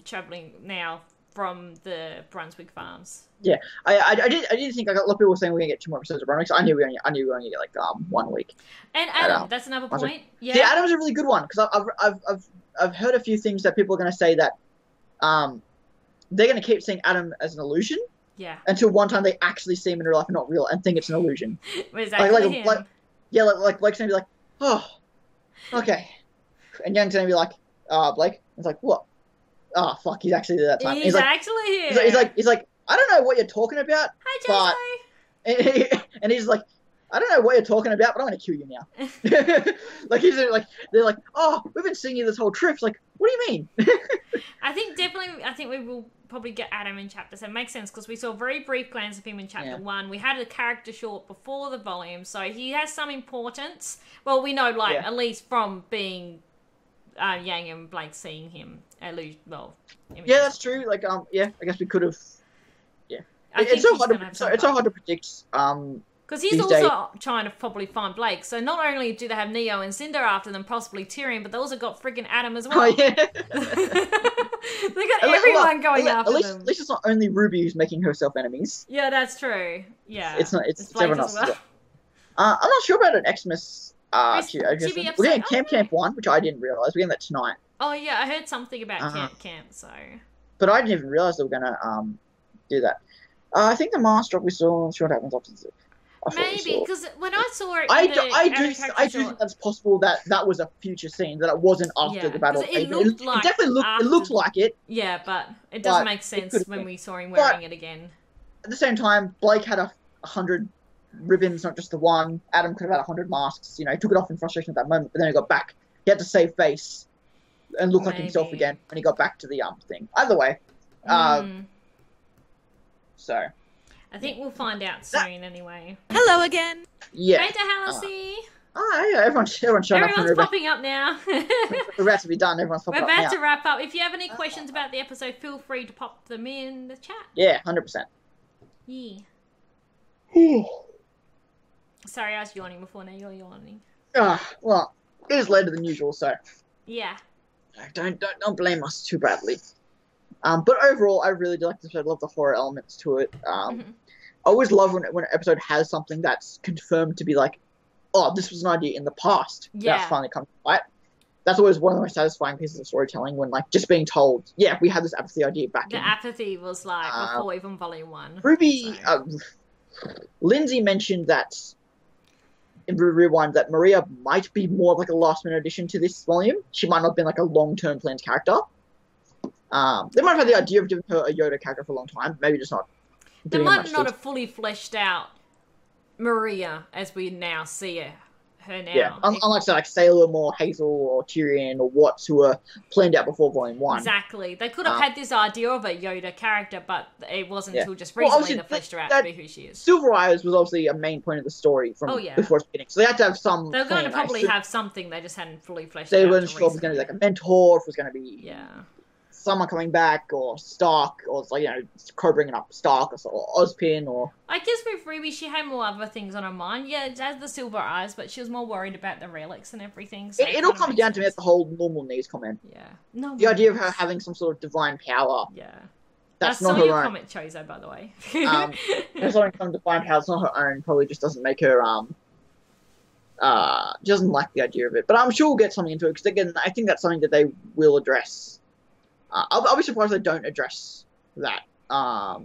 traveling now from the Brunswick farms. Yeah, I did think, like, a lot of people were saying we're gonna get 2 more episodes of Remnant. I knew we were gonna get like 1 week. And Adam, that's another point. Yeah, see, Adam's a really good one, because I've heard a few things that people are gonna say that they're gonna keep seeing Adam as an illusion. Yeah. Until one time they actually see him in real life and not real, and think it's an illusion. Was actually him. Like Blake's gonna be like, oh, okay, and Young's gonna be like, Blake. It's like, what? Oh fuck, he's actually there that time. He's actually here. He's like, I don't know what you're talking about. Hi, Jose. And he's like, I don't know what you're talking about, but I'm going to kill you now. They're like, oh, we've been seeing you this whole trip. It's like, what do you mean? I think we will probably get Adam in Chapter 7. Makes sense, because we saw very brief glance of him in Chapter 1. We had a character short before the volume, so he has some importance. Well, we know, at least from being Yang and Blake seeing him. Yeah, that's true. I guess we could have. Yeah, it's so hard to predict. Because he's also trying to probably find Blake. So not only do they have Neo and Cinder after them, possibly Tyrion, but they also got friggin' Adam as well. Oh yeah. They got everyone going after them. At least it's not only Ruby who's making herself enemies. Yeah, that's true. Yeah, it's everyone else. Well. I'm not sure about an Xmas. We're getting Camp 1, which I didn't realize. We're getting that tonight. Oh yeah, I heard something about Camp. So. But I didn't even realize they were gonna do that. I think the mask drop we saw. I'm sure what happens after this. Maybe, because when I saw it, I do think that's possible that was a future scene, that it wasn't after the battle. It looked like it. Yeah, but it doesn't make sense when we saw him wearing it again. At the same time, Blake had 100 ribbons, not just the one. Adam could have had 100 masks. He took it off in frustration at that moment, but then he got back. He had to save face and look like himself again when he got back to the thing. Either way, so. I think we'll find out soon anyway. Hello again. Yeah. Hey, Halsey. Yeah, everyone's showing up. Everyone's popping up now. We're about to be done. Everyone's popping up now. We're about to wrap up. If you have any questions about the episode, feel free to pop them in the chat. Yeah, 100%. Yeah. Sorry, I was yawning before. Now you're yawning. Well, it is later than usual, so. Yeah. Don't blame us too badly. But overall, I really do like this episode. I love the horror elements to it. I always love when an episode has something that's confirmed to be like, oh, this was an idea in the past. Yeah. That's finally come to light. That's always one of the most satisfying pieces of storytelling, when just being told, yeah, we had this apathy idea back in. The apathy was before even Volume 1. Ruby, Lindsay mentioned that in Rewind that Maria might be more like a last-minute addition to this volume. She might not have been a long-term planned character. They might have had the idea of giving her a Yoda character for a long time. Maybe just not. They might not have fully fleshed out Maria as we now see her now. Yeah, unlike say like Salem or Hazel or Tyrion or Watts, who were planned out before Volume 1. Exactly. They could have had this idea of a Yoda character, but it wasn't until just Well, recently they fleshed her out to be who she is. Silver Eyes was obviously a main point of the story from before it's beginning, so they had to have some. They're going to probably have something, they just hadn't fully fleshed out. They weren't sure if it was going to be like a mentor, if it was going to be someone coming back, or Stark, or it's like, you know, Crow bringing up Stark, or Ozpin, or... I guess with RWBY, she had more other things on her mind. Yeah, it has the Silver Eyes, but she was more worried about the relics and everything. So it all comes down to me at the whole normal needs comment. Yeah. No. The idea of her having some sort of divine power. Yeah. That's not her own. comment, Chozo, by the way. There's some divine power. It's not her own. Probably just doesn't make her, doesn't like the idea of it. But I'm sure we'll get something into it, because again, I think that's something that they will address. I'll be surprised they don't address that. I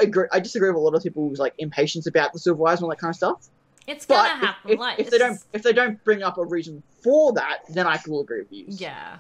agree. I disagree with a lot of people's like impatience about the Silver Eyes and all that kind of stuff. It's gonna happen. If they don't bring up a reason for that, then I will agree with you. Yeah.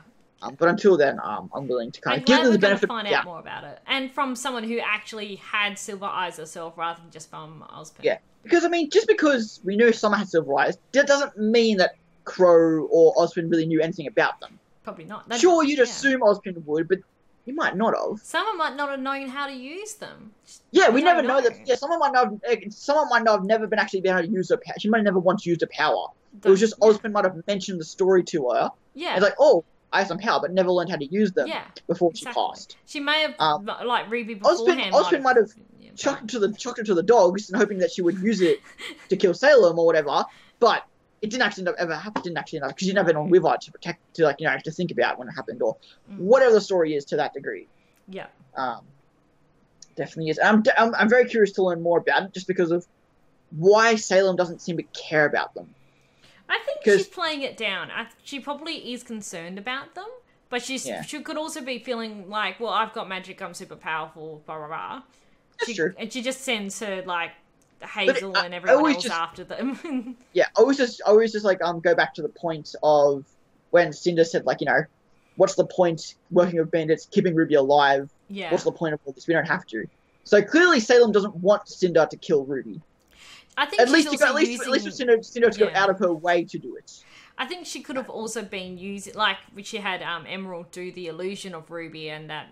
But until then, I'm willing to kind of give them the benefit. Find out more about it, and from someone who actually had Silver Eyes herself, rather than just from Ozpin. Yeah, because I mean, just because we knew someone had Silver Eyes, that doesn't mean that Crow or Ozpin really knew anything about them. Probably not. Sure, you'd assume Ozpin would, but he might not have. Someone might not have known how to use them. Yeah, we never know that. Yeah, someone might not have never been actually been able to use her power. She might have never once used her power. It was just Ozpin might have mentioned the story to her. Yeah. It's like, oh, I have some power, but never learned how to use them before she passed. She may have, like, RWBY beforehand. Ozpin might have chucked it to the dogs and hoping that she would use it to kill Salem or whatever, but it didn't actually ever happen. Because she didn't have it on with her to protect, to like, you know, to think about when it happened or whatever the story is to that degree. Yeah. Definitely is. I'm very curious to learn more about it, just because of why Salem doesn't seem to care about them. I think she's playing it down. She probably is concerned about them, but she could also be feeling like, well, I've got magic, I'm super powerful, blah blah blah. That's true. And she just sends her like Hazel and everyone else after them. Yeah, I always just like go back to the point of when Cinder said, like, you know, what's the point working with bandits, keeping RWBY alive? Yeah. What's the point of all this? We don't have to. So clearly Salem doesn't want Cinder to kill RWBY. I think at least for Cinder to go out of her way to do it. I think she could have also been using, like, she had Emerald do the illusion of RWBY, and that,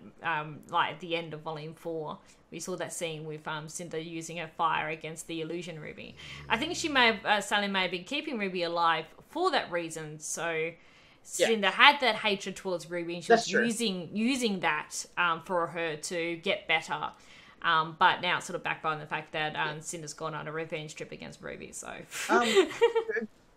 like, at the end of Volume 4, we saw that scene with Cinder using her fire against the illusion RWBY. I think she may have, Sally may have been keeping RWBY alive for that reason, so Cinder had that hatred towards RWBY, and she was using that for her to get better. But now it's sort of backfired on the fact that Cinder's gone on a revenge trip against RWBY, so...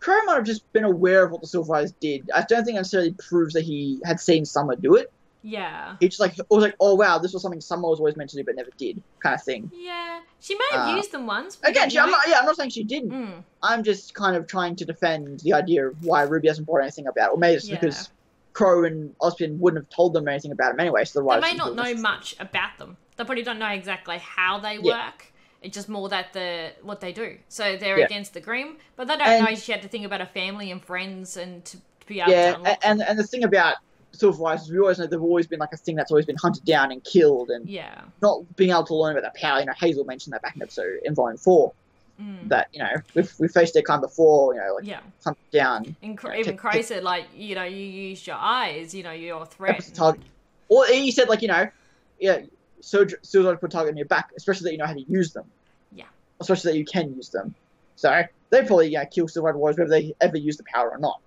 Crow might have just been aware of what the Silver Eyes did. I don't think it necessarily proves that he had seen Summer do it. Yeah. He just was like, oh wow, this was something Summer was always meant to do but never did, kind of thing. Yeah. She may have used them once. Again, I'm not saying she didn't. I'm just kind of trying to defend the idea of why RWBY hasn't brought anything about it. Or maybe it's because Crow and Ozpin wouldn't have told them anything about him anyway, so they may not know much about them. They probably don't know exactly how they work. It's just more that what they do. So they're against the Grimm, but they don't know she had to think about her family and friends and to be able to unlock and the thing about Silver Eyes is we always know they've always been like a thing that's always been hunted down and killed, and not being able to learn about that power. You know, Hazel mentioned that back in episode in Volume 4. That, you know, we faced their kind before, you know, like hunted down. And even Crow said, like, you know, you used your eyes, you know, you're a threat. Or he said, like, you know, so Silver put a target on your back, especially that you know how to use them. Yeah. Especially that you can use them. So they probably kill Silver Warriors whether they ever use the power or not.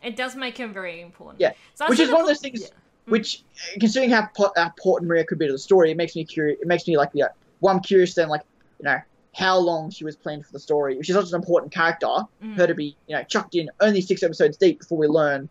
It does make him very important. Yeah. So which is one of those things which, considering how important Maria could be to the story, it makes me curious. It makes me like, well, I'm curious then, like, you know, how long she was planned for the story. If she's such an important character, her to be, you know, chucked in only 6 episodes deep before we learn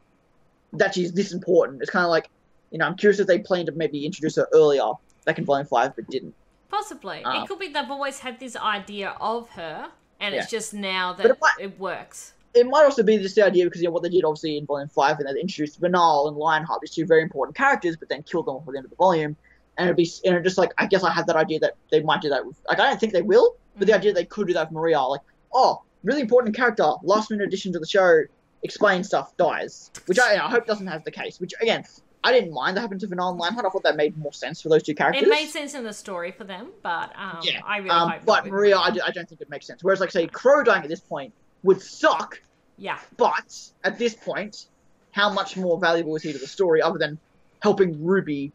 that she's this important. It's kind of like, you know, I'm curious if they planned to maybe introduce her earlier, back in Volume 5, but didn't. Possibly. It could be they've always had this idea of her, and it's just now that it works. It might also be just the idea because, you know, what they did obviously in Volume 5, and they introduced Vanal and Lionheart, these 2 very important characters, but then killed them before the end of the volume. And it'd just like, I guess I had that idea that they might do that with, like, I don't think they will, but the idea they could do that with Maria, like, oh, really important character, last minute addition to the show, explain stuff, dies. Which I hope doesn't have the case, which, again, I didn't mind that happened to Vanal and Lionheart. I thought that made more sense for those 2 characters. It made sense in the story for them, but I really hope but Maria, I don't think it makes sense. Whereas, like, say, Crow dying at this point, would suck. Yeah. But at this point, how much more valuable is he to the story other than helping RWBY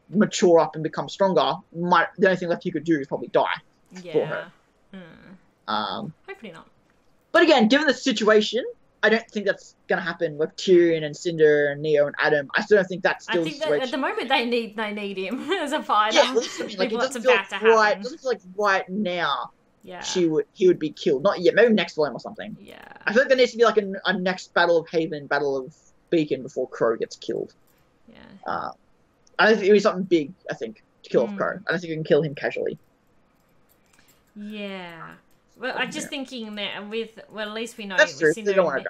mature up and become stronger? The only thing left he could do is probably die for her. Hopefully not. But again, given the situation, I don't think that's going to happen with Tyrion and Cinder and Neo and Adam. I still don't think that's still the situation. That at the moment they need him as a fighter. Yeah, like, it doesn't feel like right now. Yeah. He would be killed. Not yet. Maybe next volume or something. Yeah. I feel like there needs to be like a next Battle of Haven, Battle of Beacon before Crow gets killed. Yeah. I don't think it would be something big. I think to kill off Crow. I don't think you can kill him casually. Yeah. Well, I'm just thinking that at least we know that's true. They don't want to go.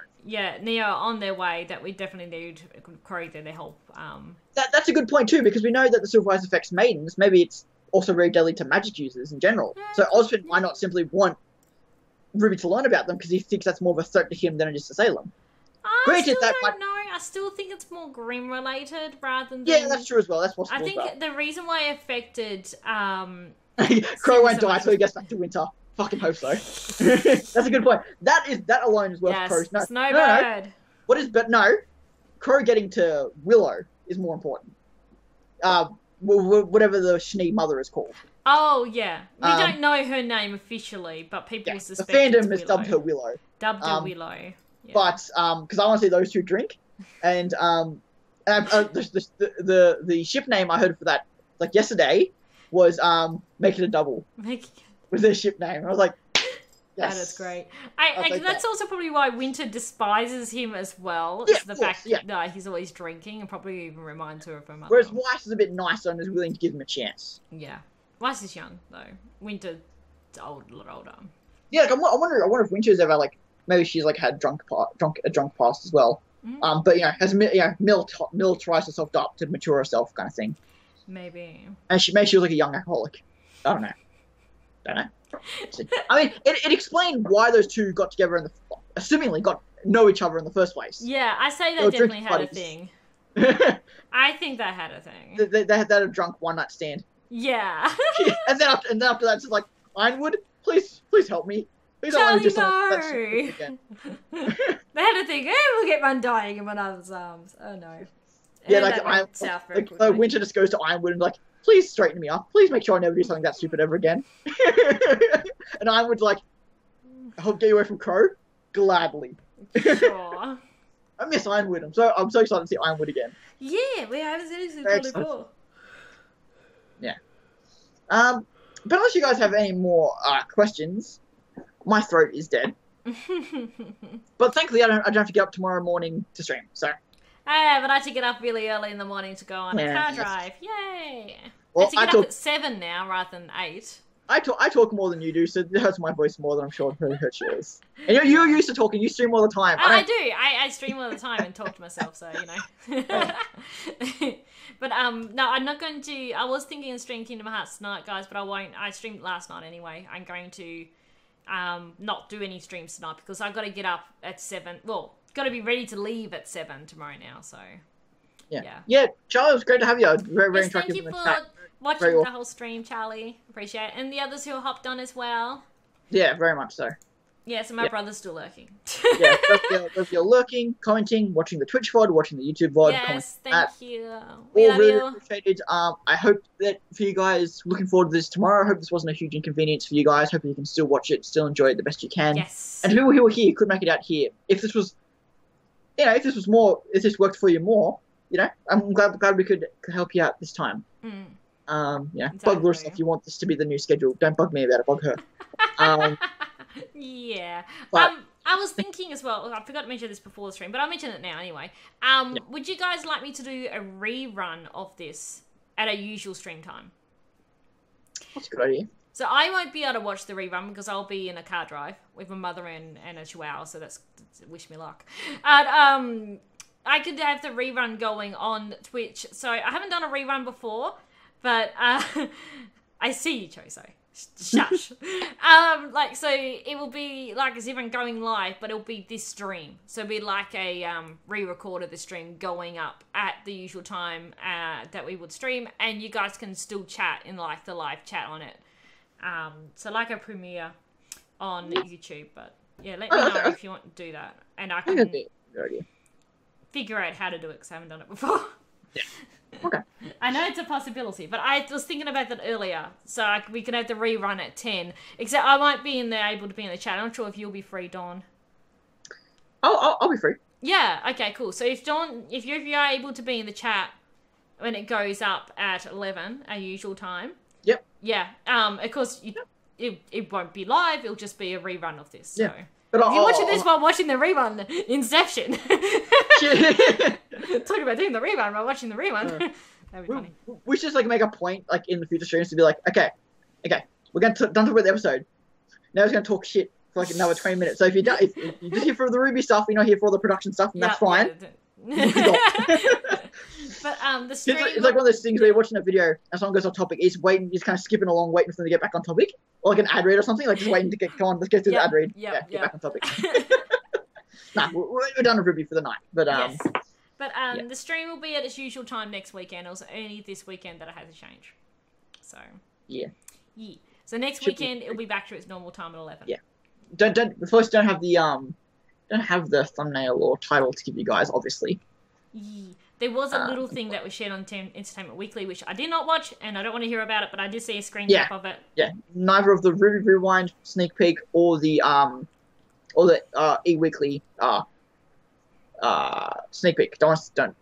Neo on their way, that we definitely need Crow there to help. That's a good point too, because we know that the Silverwise affects maidens. Maybe it's also very deadly to magic users in general. So Ozpin might not simply want RWBY to learn about them because he thinks that's more of a threat to him than just to Salem. I still think it's more Grimm related rather than... Yeah, that's true as well. That's possible. I think the reason why it affected... Crow won't die until he gets back to winter. Fucking hope so. That's a good point. That alone is worth Crow's. No, Snowbird. No. Crow getting to Willow is more important. Whatever the Schnee mother is called. Oh yeah, we don't know her name officially, but people suspect the fandom has dubbed her Willow. Dubbed her Willow. Yeah. But because I want to see those two drink, and the ship name I heard for that like yesterday was Make It a Double. Was their ship name? I was like, yes. That is great. That's also probably why Winter despises him as well. Yeah, the fact that he's always drinking and probably even reminds her of her mother. Whereas Weiss is a bit nicer and is willing to give him a chance. Yeah. Weiss is young, though. Winter's a lot older. Yeah, like, I wonder if Winter's ever, like, maybe she's, like, had a drunk past as well. Mm-hmm. But, has militarized herself up to mature herself kind of thing. Maybe. And maybe she was, like, a young alcoholic. I don't know. I mean, it explained why those two got together assumingly know each other in the first place. Yeah, I say they definitely had a thing. I think they had a thing. They had a drunk one-night stand. Yeah. and then after that, it's like, Ironwood, please help me. Please don't let me do something again. They had a thing, we'll get one dying in one other's arms. Oh no. And Winter just goes to Ironwood and like, please straighten me up. Please make sure I never do something that stupid ever again. And Ironwood's like, I'll get you away from Crow? Gladly. Sure. I miss Ironwood. I'm so excited to see Ironwood again. Yeah, we haven't seen it since before. Yeah. But unless you guys have any more questions, my throat is dead. But thankfully, I don't have to get up tomorrow morning to stream. So. But I had to get up really early in the morning to go on a car drive. Yay! Well, I have to get up at 7 now rather than 8. I talk more than you do, so it hurts my voice more than I'm sure it hurts yours. And you're used to talking. You stream all the time. I do. I stream all the time and talk to myself, so, But, no, I'm not going to... I was thinking of streaming Kingdom Hearts tonight, guys, but I won't. I streamed last night anyway. I'm going to not do any streams tonight because I've got to get up at 7. Well, got to be ready to leave at 7 tomorrow now, so... Yeah, Charlie, it was great to have you. Very, very interactive. Thank you for watching the whole stream, Charlie. Appreciate it. And the others who hopped on as well. Yeah, very much so. Yeah, so my brother's still lurking. Yeah, if you're lurking, commenting, watching the Twitch VOD, watching the YouTube VOD. Yes, thank you. We all love really you. Appreciated. I hope that for you guys, looking forward to this tomorrow. I hope this wasn't a huge inconvenience for you guys. Hope you can still watch it, still enjoy it the best you can. Yes. And to people who were here, could make it out here. If this was, if this worked for you more, I'm glad we could help you out this time. Exactly. Bug Larissa if you want this to be the new schedule. Don't bug me about it, bug her. Yeah. But, I was thinking as well, I forgot to mention this before the stream, but I'll mention it now anyway. Would you guys like me to do a rerun of this at a usual stream time? That's a good idea. So I won't be able to watch the rerun because I'll be in a car drive with my mother and a chihuahua, so that's wish me luck. And, I could have the rerun going on Twitch. So I haven't done a rerun before, but I see you, Choso. Shush. So it will be like as if I'm going live, but it'll be this stream. So it'll be like a re-record of the stream going up at the usual time that we would stream, and you guys can still chat in like the live chat on it. So like a premiere on YouTube, but Yeah, let me know if you want to do that. And I can that'd be a good idea. figure out how to do it because I haven't done it before. Yeah. Okay. I know it's a possibility, but I was thinking about that earlier. So we could have the rerun at 10. Except I might be able to be in the chat. I'm not sure if you'll be free, Dawn. I'll be free. Yeah, okay, cool. So if you are able to be in the chat when it goes up at 11, our usual time. Yep. Yeah. Of course, it won't be live. It'll just be a rerun of this. So. Yeah. But if you're watching this while watching the rerun, Inception. Talking about doing the rerun while watching the rerun. That'd be funny. We should just make a point in the future streams to be like, okay, we're done talking about the episode. Now we're going to talk shit for another 20 minutes. So if you're just here for the RWBY stuff, you're not here for all the production stuff, and that's fine. But the stream... It's like one of those things where you're watching a video and someone goes off topic, he's kind of skipping along, waiting for them to get back on topic. Or an ad read or something, just waiting to come on, let's get through the ad read. Get back on topic. Nah, we're done with RWBY for the night. But yes. But the stream will be at its usual time next weekend. It was only this weekend that it had to change. So yeah. So next weekend it'll be back to its normal time at 11. Yeah. Don't have the thumbnail or title to give you guys, obviously. Yeah. There was a little thing that was shared on Entertainment Weekly, which I did not watch, and I don't want to hear about it, but I did see a screen cap of it. Yeah. Neither of the RWBY Rewind sneak peek or the E-Weekly sneak peek.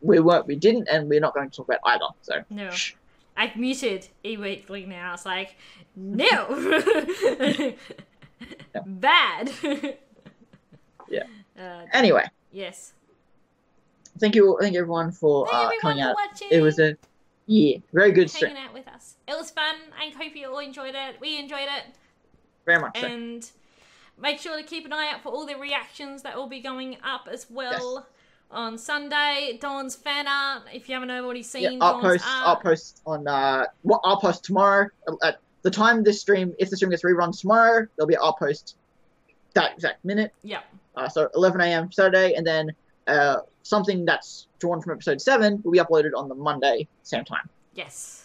We didn't, and we're not going to talk about either. So no, I've muted E-Weekly now. It's like no, bad. Yeah. Anyway. Yes. Thank you everyone for coming out. Watching. It was a very good stream. Hanging out with us. It was fun. I hope you all enjoyed it. We enjoyed it. Very much and make sure to keep an eye out for all the reactions that will be going up as well on Sunday. Dawn's fan art. If you haven't already seen Dawn's art. I'll post tomorrow at the time this stream. If the stream gets rerun tomorrow, there'll be an art post that exact minute. Yeah. So 11 a.m. Saturday, and then something that's drawn from episode 7 will be uploaded on the Monday, same time. Yes.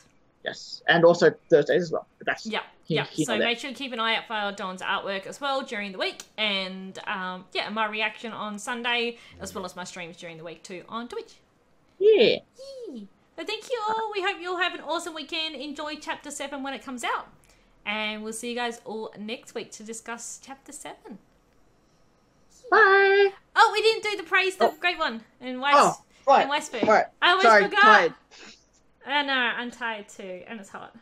And also Thursdays as well. But that's So make sure to keep an eye out for Dawn's artwork as well during the week, and my reaction on Sunday, as well as my streams during the week too on Twitch. Yeah. But thank you all. We hope you all have an awesome weekend. Enjoy Chapter 7 when it comes out. And we'll see you guys all next week to discuss Chapter 7. Bye. Oh, we didn't do the praise the great one in Weiss. Right. In Weissburg. Right. I always forgot. Tired. I know, I'm tired too, and it's hot.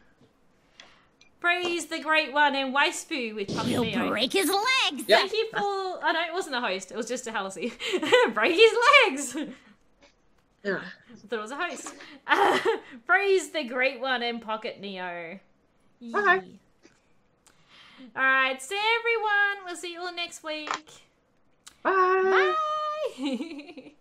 Praise the great one in Weissburg with Puppy Theo. He'll break his legs. Yep. Thank you for... Oh, no, it wasn't a host. It was just a Halsey. Break his legs. Yeah. I thought it was a host. Praise the great one in Pocket Neo. Bye. Alright, so everyone, we'll see you all next week. Bye. Bye.